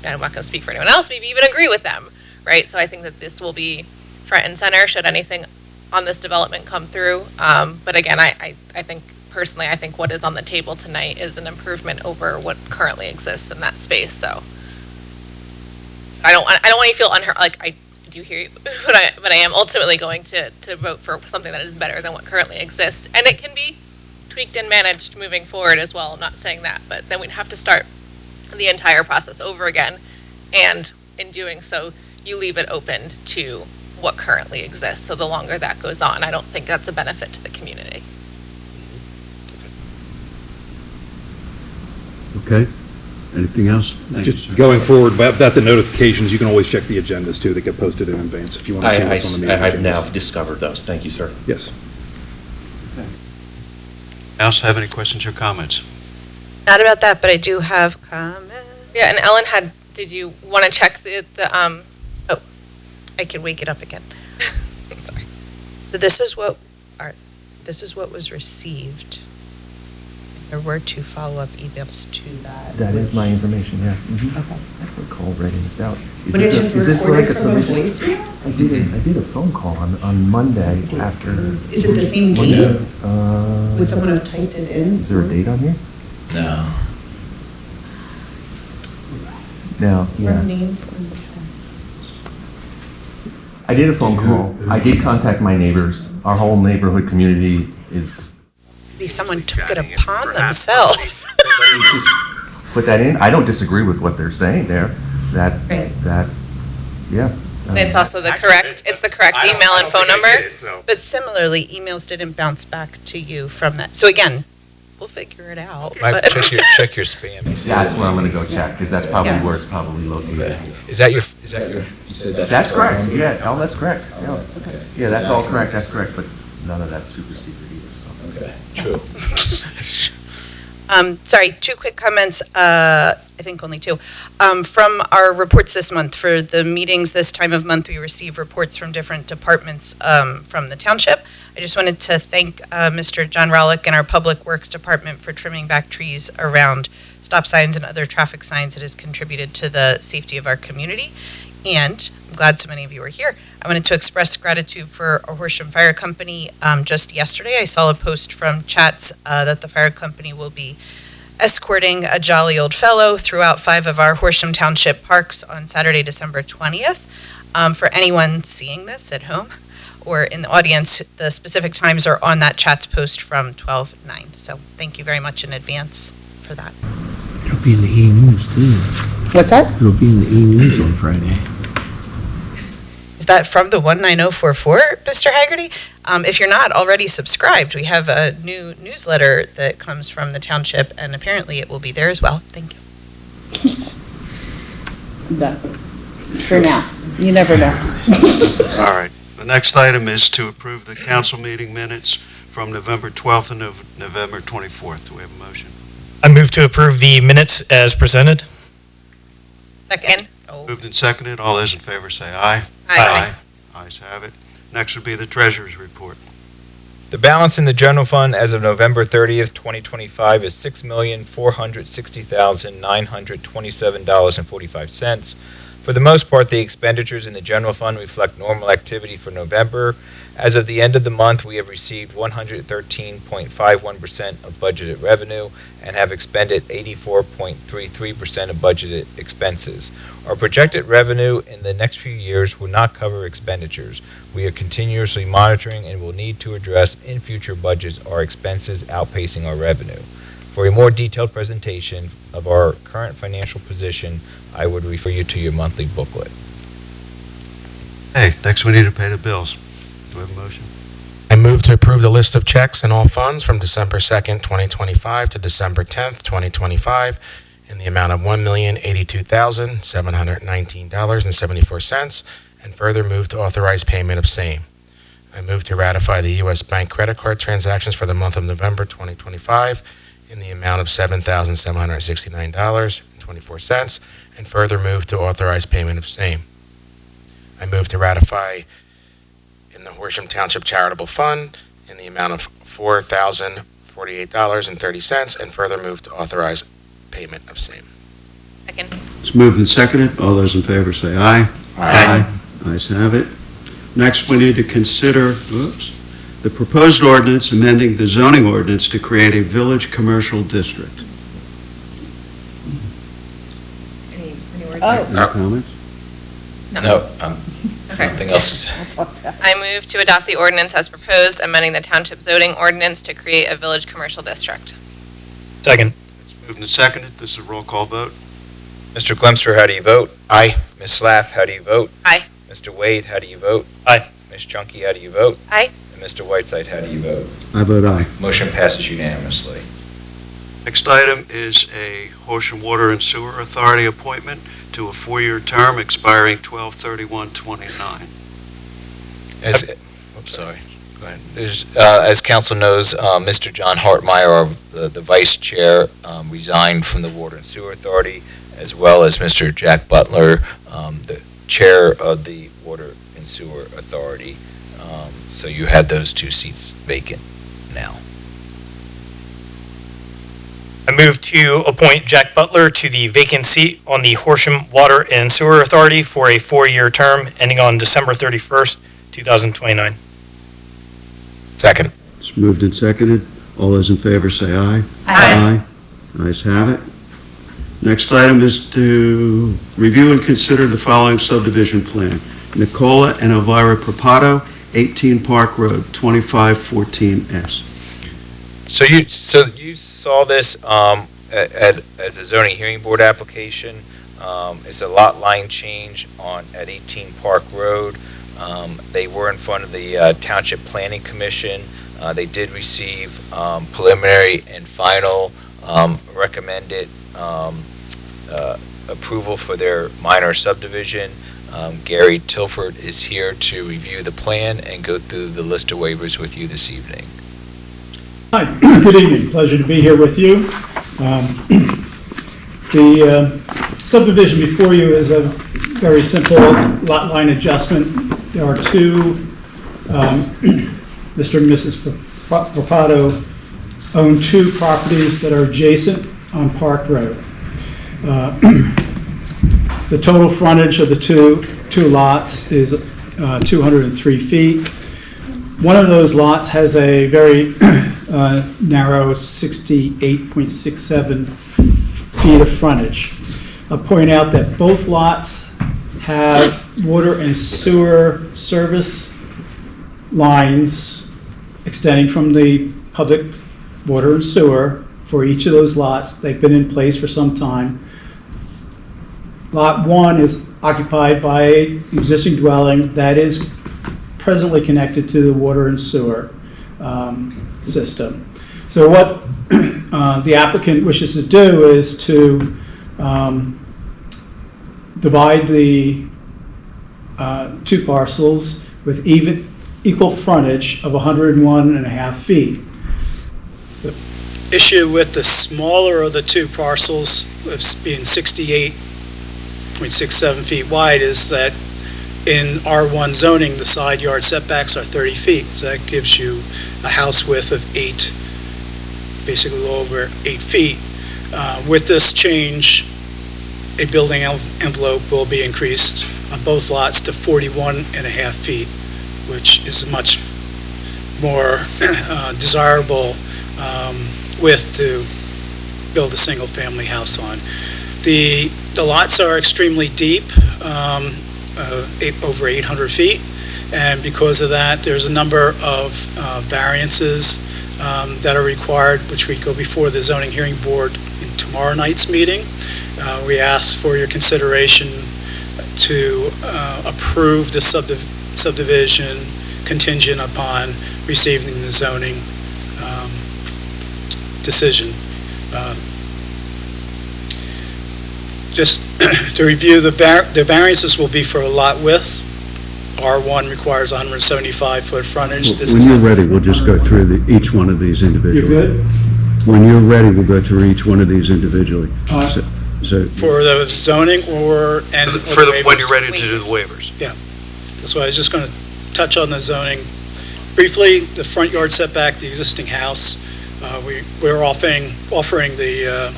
I'm not going to speak for anyone else, maybe even agree with them, right? So I think that this will be front and center should anything on this development come through. But again, I think personally, I think what is on the table tonight is an improvement over what currently exists in that space. So I don't want you to feel unheard. Like, I do hear you, but I am ultimately going to vote for something that is better than what currently exists, and it can be tweaked and managed moving forward as well. I'm not saying that, but then we'd have to start the entire process over again, and in doing so, you leave it open to what currently exists. So the longer that goes on, I don't think that's a benefit to the community. Okay. Anything else? Just going forward, about the notifications, you can always check the agendas too that get posted in advance if you want to see what's on the meeting. I've now discovered those. Thank you, sir. Yes. Else have any questions or comments? Not about that, but I do have comments. Yeah, and Ellen did you want to check the oh, I can wake it up again. Sorry. So this is what was received. There were 2 follow-up emails to that. That is my information, yeah. Okay. I recall writing this out. Would it have recorded from a voicemail? I did a phone call on Monday after. Is it the same date? Would someone have typed it in? Is there a date on here? No. No, yeah. Names and I did a phone call. I did contact my neighbors. Our whole neighborhood community is. Maybe someone took it upon themselves. Put that in. I don't disagree with what they're saying there. Yeah. It's also the correct email and phone number. But similarly, emails didn't bounce back to you from that. So again, we'll figure it out. Might check your spam. That's where I'm going to go check, because that's probably where it's probably located. Is that your? You said that's correct. Yeah. Oh, that's correct. Yeah. Okay. Yeah, that's all correct. That's correct. But none of that's super secret either. So. Okay. True. Sorry, 2 quick comments, I think only 2. From our reports this month, for the meetings this time of month, we receive reports from different departments from the township. I just wanted to thank Mr. John Rollick and our Public Works Department for trimming back trees around stop signs and other traffic signs. It has contributed to the safety of our community, and I'm glad so many of you are here. I wanted to express gratitude for our Horsham Fire Company. Just yesterday, I saw a post from Chats that the fire company will be escorting a jolly old fellow throughout 5 of our Horsham Township parks on Saturday, December 20th. For anyone seeing this at home or in the audience, the specific times are on that Chats post from 12/9. So thank you very much in advance for that. It'll be in the E-News, too. What's that? It'll be in the E-News on Friday. Is that from the 19044, Mr. Haggerty? If you're not already subscribed, we have a new newsletter that comes from the township, and apparently it will be there as well. Thank you. Done. For now. You never know. All right. The next item is to approve the council meeting minutes from November 12th and November 24th. Do we have a motion? I move to approve the minutes as presented. Second. Moved and seconded. All those in favor say aye. Aye. Ayes have it. Next would be the treasurer's report. The balance in the general fund as of November 30th, 2025 is $6,460,927.45. For the most part, the expenditures in the general fund reflect normal activity for November. As of the end of the month, we have received 113.51% of budgeted revenue and have expended 84.33% of budgeted expenses. Our projected revenue in the next few years will not cover expenditures. We are continuously monitoring and will need to address in future budgets our expenses outpacing our revenue. For a more detailed presentation of our current financial position, I would refer you to your monthly booklet. Hey, next we need to pay the bills. Do we have a motion? I move to approve the list of checks and all funds from December 2nd, 2025 to December 10th, 2025 in the amount of $1,082,719.74 and further move to authorize payment of same. I move to ratify the U.S. Bank credit card transactions for the month of November 2025 in the amount of $7,769.24 and further move to authorize payment of same. I move to ratify in the Horsham Township Charitable Fund in the amount of $4,048.30 and further move to authorize payment of same. Second. It's moved and seconded. All those in favor say aye. Aye. Ayes have it. Next, we need to consider, the proposed ordinance amending the zoning ordinance to create a village commercial district. Any words? Any comments? No, Okay. nothing else to say. I move to adopt the ordinance as proposed, amending the township zoning ordinance to create a village commercial district. Second. It's moved and seconded. This is a roll call vote. Mr. Glemster, how do you vote? Aye. Ms. Slaff, how do you vote? Aye. Mr. Wade, how do you vote? Aye. Ms. Chunky, how do you vote? Aye. And Mr. Whiteside, how do you vote? I vote aye. Motion passes unanimously. Next item is a Horsham Water and Sewer Authority appointment to a 4-year term expiring 12/31/29. Sorry. Go ahead. As council knows, Mr. John Hartmeyer, the vice chair, resigned from the Water and Sewer Authority, as well as Mr. Jack Butler, the chair of the Water and Sewer Authority. So you have those two seats vacant now. I move to appoint Jack Butler to the vacant seat on the Horsham Water and Sewer Authority for a 4-year term ending on December 31st, 2029. Second. It's moved and seconded. All those in favor say aye. Aye. Ayes have it. Next item is to review and consider the following subdivision plan. Nicola and Elvira Propato, 18 Park Road, 2514S. So you saw this as a zoning hearing board application. It's a lot line change at 18 Park Road. They were in front of the Township Planning Commission. They did receive preliminary and final recommended approval for their minor subdivision. Gary Tilford is here to review the plan and go through the list of waivers with you this evening. Hi, good evening. Pleasure to be here with you. The subdivision before you is a very simple lot line adjustment. There are two, Mr. and Mrs. Propato own two properties that are adjacent on Park Road. The total frontage of the two lots is 203 feet. One of those lots has a very narrow 68.67 feet of frontage. I'll point out that both lots have water and sewer service lines extending from the public water and sewer for each of those lots. They've been in place for some time. Lot 1 is occupied by an existing dwelling that is presently connected to the water and sewer system. So what the applicant wishes to do is to divide the two parcels with equal frontage of 101.5 feet. The issue with the smaller of the two parcels, of being 68.67 feet wide, is that in R1 zoning, the side yard setbacks are 30 feet. So that gives you a house width of basically a little over 8 feet. With this change, a building envelope will be increased on both lots to 41.5 feet, which is a much more desirable width to build a single-family house on. The lots are extremely deep, over 800 feet, and because of that, there's a number of variances that are required, which we go before the zoning hearing board in tomorrow night's meeting. We ask for your consideration to approve the subdivision contingent upon receiving the zoning decision. Just to review, the variances will be for a lot width. R1 requires 175-foot frontage. When you're ready, we'll just go through each one of these individually. You're good? When you're ready, we'll go through each one of these individually. So For the zoning or when you're ready to do the waivers. Yeah. That's why I was just going to touch on the zoning. Briefly, the front yard setback, the existing house, we're offering the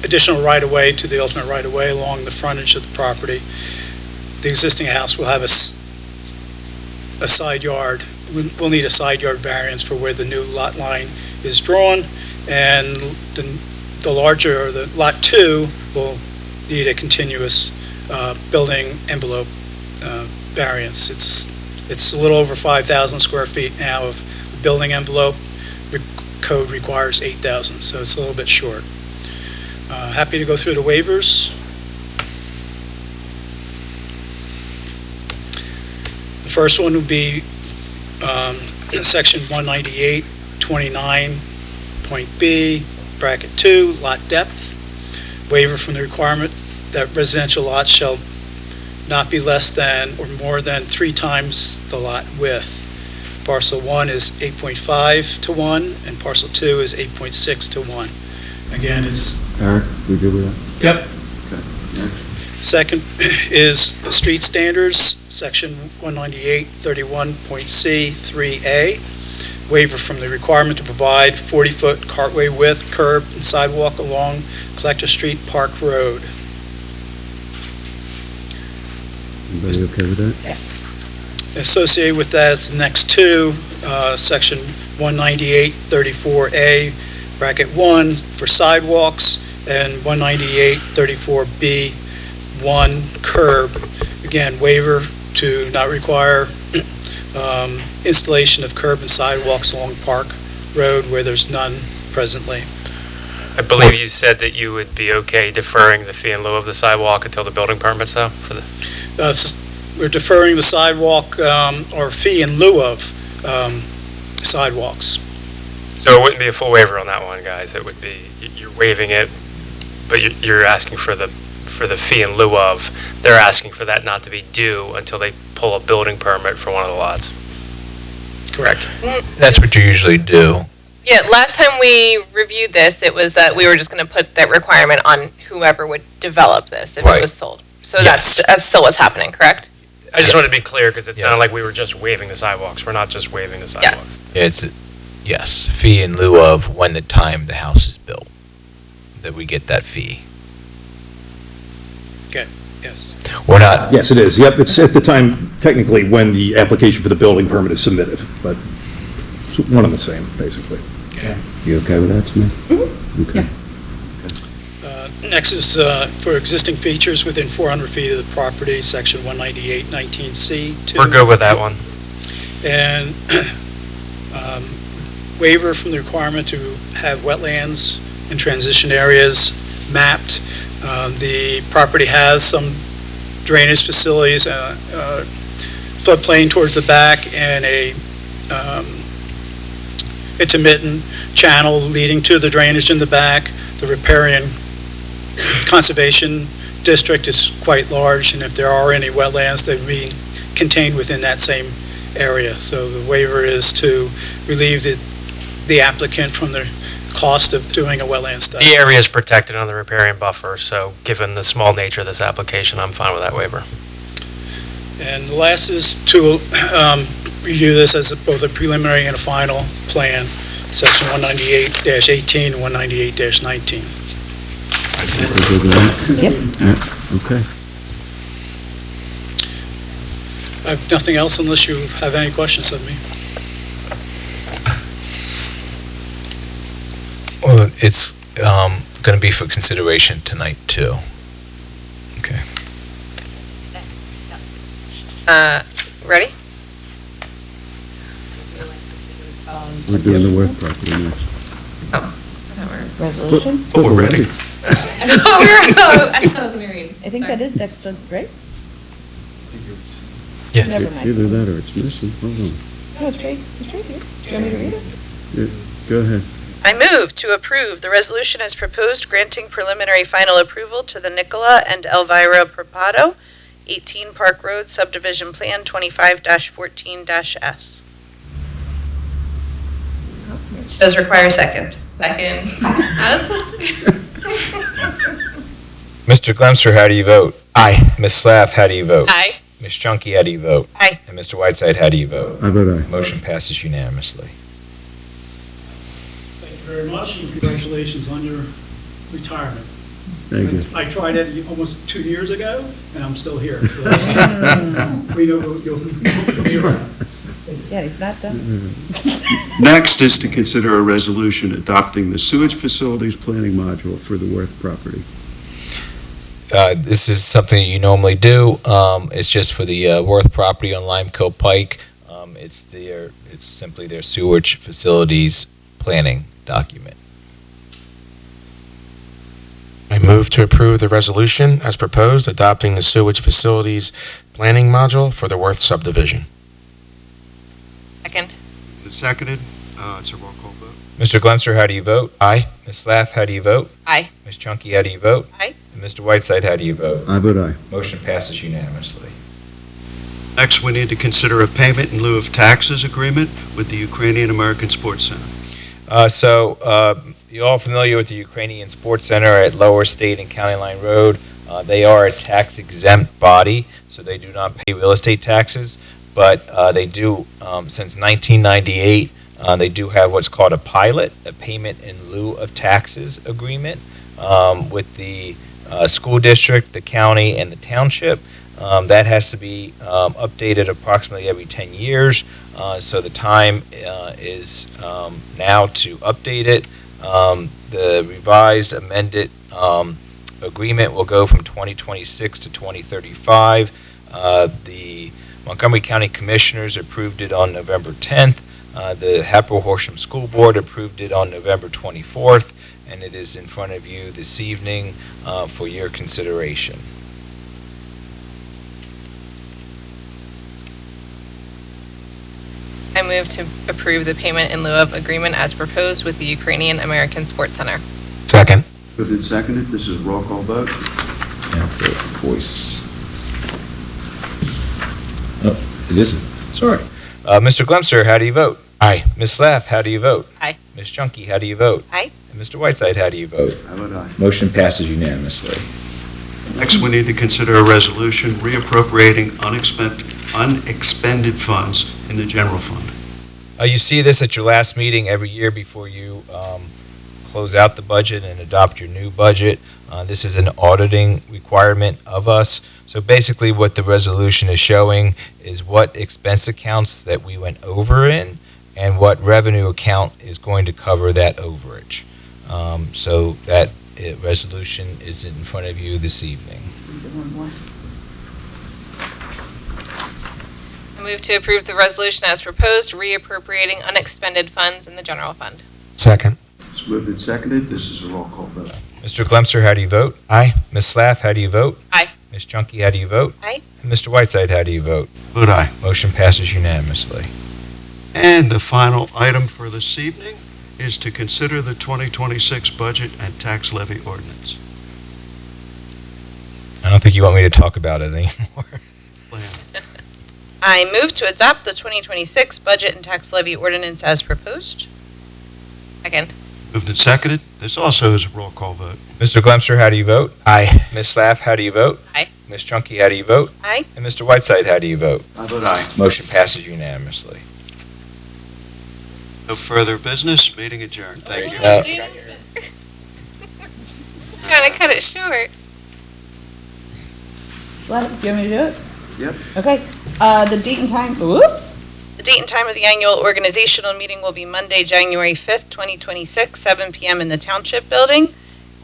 additional right-of-way to the ultimate right-of-way along the frontage of the property. The existing house will have a side yard. We'll need a side yard variance for where the new lot line is drawn, and the larger, or the lot 2, will need a continuous building envelope variance. It's a little over 5,000 square feet now of building envelope. Code requires 8,000, so it's a little bit short. Happy to go through the waivers. The first one would be section 198.29.b, bracket 2, lot depth. Waiver from the requirement that residential lots shall not be less than or more than 3 times the lot width. Parcel 1 is 8.5 to 1, and parcel 2 is 8.6 to 1. Again, it's... Eric, we good with that? Yep. Second is street standards, section 198.31.c 3A. Waiver from the requirement to provide 40-foot cartway width, curb, and sidewalk along Collector Street Park Road. Everybody okay with that? Yeah. Associated with that is the next two, section 198.34A, bracket 1 for sidewalks, and 198.34B, 1 curb. Again, waiver to not require installation of curb and sidewalks along Park Road where there's none presently. I believe you said that you would be okay deferring the fee in lieu of the sidewalk until the building permits, though, for the... We're deferring the sidewalk or fee in lieu of sidewalks. So it wouldn't be a full waiver on that one, guys. It would be, you're waiving it, but you're asking for the fee in lieu of. They're asking for that not to be due until they pull a building permit for one of the lots. Correct. That's what you usually do. Yeah, last time we reviewed this, it was that we were just going to put that requirement on whoever would develop this if it was sold. So Yes. that's still what's happening, correct? I just wanted to be clear because it sounded like we were just waiving the sidewalks. We're not just waiving the sidewalks. Yes, fee in lieu of when the time the house is built, that we get that fee. Okay, yes. We're not. Yes, it is. Yep, it's at the time, technically, when the application for the building permit is submitted, but it's one and the same, basically. Okay. You okay with that, Smith? Okay. Next is for existing features within 400 feet of the property, section 198.19C. We're good with that one. And waiver from the requirement to have wetlands and transition areas mapped. The property has some drainage facilities, floodplain towards the back, and a intermittent channel leading to the drainage in the back. The riparian conservation district is quite large, and if there are any wetlands, they'd be contained within that same area. So the waiver is to relieve the applicant from the cost of doing a wetland study. The area is protected on the riparian buffer, so given the small nature of this application, I'm fine with that waiver. And the last is to review this as both a preliminary and a final plan, section 198-18 and 198-19. Okay. I have nothing else unless you have any questions of me. Well, it's going to be for consideration tonight, too. Okay. Ready? We're doing the work property next. Resolution? Oh, we're ready. I thought I was going to read. I think that is next, right? Yes. Never mind. Either that or it's missing. Hold on. No, it's right here. Do you want me to read it? Yeah, go ahead. I move to approve the resolution as proposed granting preliminary final approval to the Nicola and Elvira Propado, 18 Park Road Subdivision Plan 25-14-S. Does require a second. Second. I was supposed to be. Mr. Glemser, how do you vote? Aye. Ms. Slaff, how do you vote? Aye. Ms. Chunky, how do you vote? Aye. And Mr. Whiteside, how do you vote? I vote aye. Motion passes unanimously. Thank you very much, and congratulations on your retirement. Thank you. I tried it almost 2 years ago, and I'm still here, so we know you'll be around. Yeah, he's not done. Next is to consider a resolution adopting the sewage facilities planning module for the Worth property. This is something that you normally do. It's just for the Worth property on Limeco Pike. It's simply their sewage facilities planning document. I move to approve the resolution as proposed, adopting the sewage facilities planning module for the Worth subdivision. Second. It's seconded. It's a roll call vote. Mr. Glemser, how do you vote? Aye. Ms. Slaff, how do you vote? Aye. Ms. Chunky, how do you vote? Aye. And Mr. Whiteside, how do you vote? I vote aye. Motion passes unanimously. Next, we need to consider a payment in lieu of taxes agreement with the Ukrainian American Sports Center. You're all familiar with the Ukrainian Sports Center at Lower State and County Line Road. They are a tax-exempt body, so they do not pay real estate taxes, but they do, since 1998, they do have what's called a pilot, a payment in lieu of taxes agreement with the school district, the county, and the township. That has to be updated approximately every 10 years, so the time is now to update it. The revised amended agreement will go from 2026 to 2035. The Montgomery County Commissioners approved it on November 10th. The Horsham School Board approved it on November 24th, and it is in front of you this evening for your consideration. I move to approve the payment in lieu of agreement as proposed with the Ukrainian American Sports Center. Second. Moved and seconded. This is a roll call vote. Voices. Oh, it isn't. Sorry. Mr. Glemser, how do you vote? Aye. Ms. Slaff, how do you vote? Aye. Ms. Chunky, how do you vote? Aye. And Mr. Whiteside, how do you vote? I vote aye. Motion passes unanimously. Next, we need to consider a resolution reappropriating unexpended funds in the general fund. You see this at your last meeting every year before you close out the budget and adopt your new budget. This is an auditing requirement of us. So basically what the resolution is showing is what expense accounts that we went over in and what revenue account is going to cover that overage. So that resolution is in front of you this evening. I move to approve the resolution as proposed, reappropriating unexpended funds in the general fund. Second. It's moved and seconded. This is a roll call vote. Mr. Glemser, how do you vote? Aye. Ms. Slaff, how do you vote? Aye. Ms. Junkie, how do you vote? Aye. And Mr. Whiteside, how do you vote? Vote aye. Motion passes unanimously. And the final item for this evening is to consider the 2026 budget and tax levy ordinance. I don't think you want me to talk about it anymore. I move to adopt the 2026 budget and tax levy ordinance as proposed. Second. Moved and seconded. This also is a roll call vote. Mr. Glemser, how do you vote? Aye. Ms. Slaff, how do you vote? Aye. Ms. Junkie, how do you vote? Aye. And Mr. Whiteside, how do you vote? I vote aye. Motion passes unanimously. No further business. Meeting adjourned. Thank you. Trying to cut it short. What, do you want me to do it? Yep. Okay, the date and time, whoops. The date and time of the annual organizational meeting will be Monday, January 5th, 2026, 7 p.m. in the Township Building.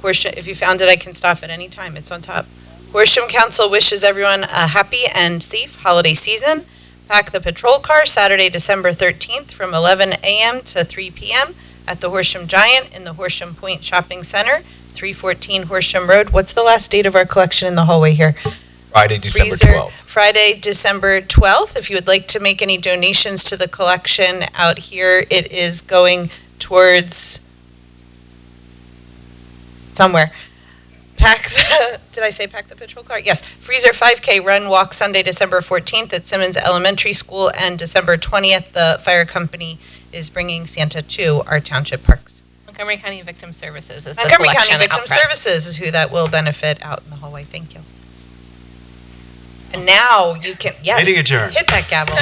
Horsham, if you found it, I can stop at any time. It's on top. Horsham Council wishes everyone a happy and safe holiday season. Pack the patrol car Saturday, December 13th from 11 a.m. to 3 p.m. at the Horsham Giant in the Horsham Point Shopping Center, 314 Horsham Road. What's the last date of our collection in the hallway here? Friday, December Freezer, 12th. Friday, December 12th. If you would like to make any donations to the collection out here, it is going towards somewhere. Did I say pack the patrol car? Yes. Freezer 5K Run Walk Sunday, December 14th at Simmons Elementary School, and December 20th, the fire company is bringing Santa to our township parks. Montgomery County Victim Services is the Montgomery County collection Victim out front. Services is who that will benefit out in the hallway. Thank you. And now you can, yes, Meeting adjourned. hit that gavel.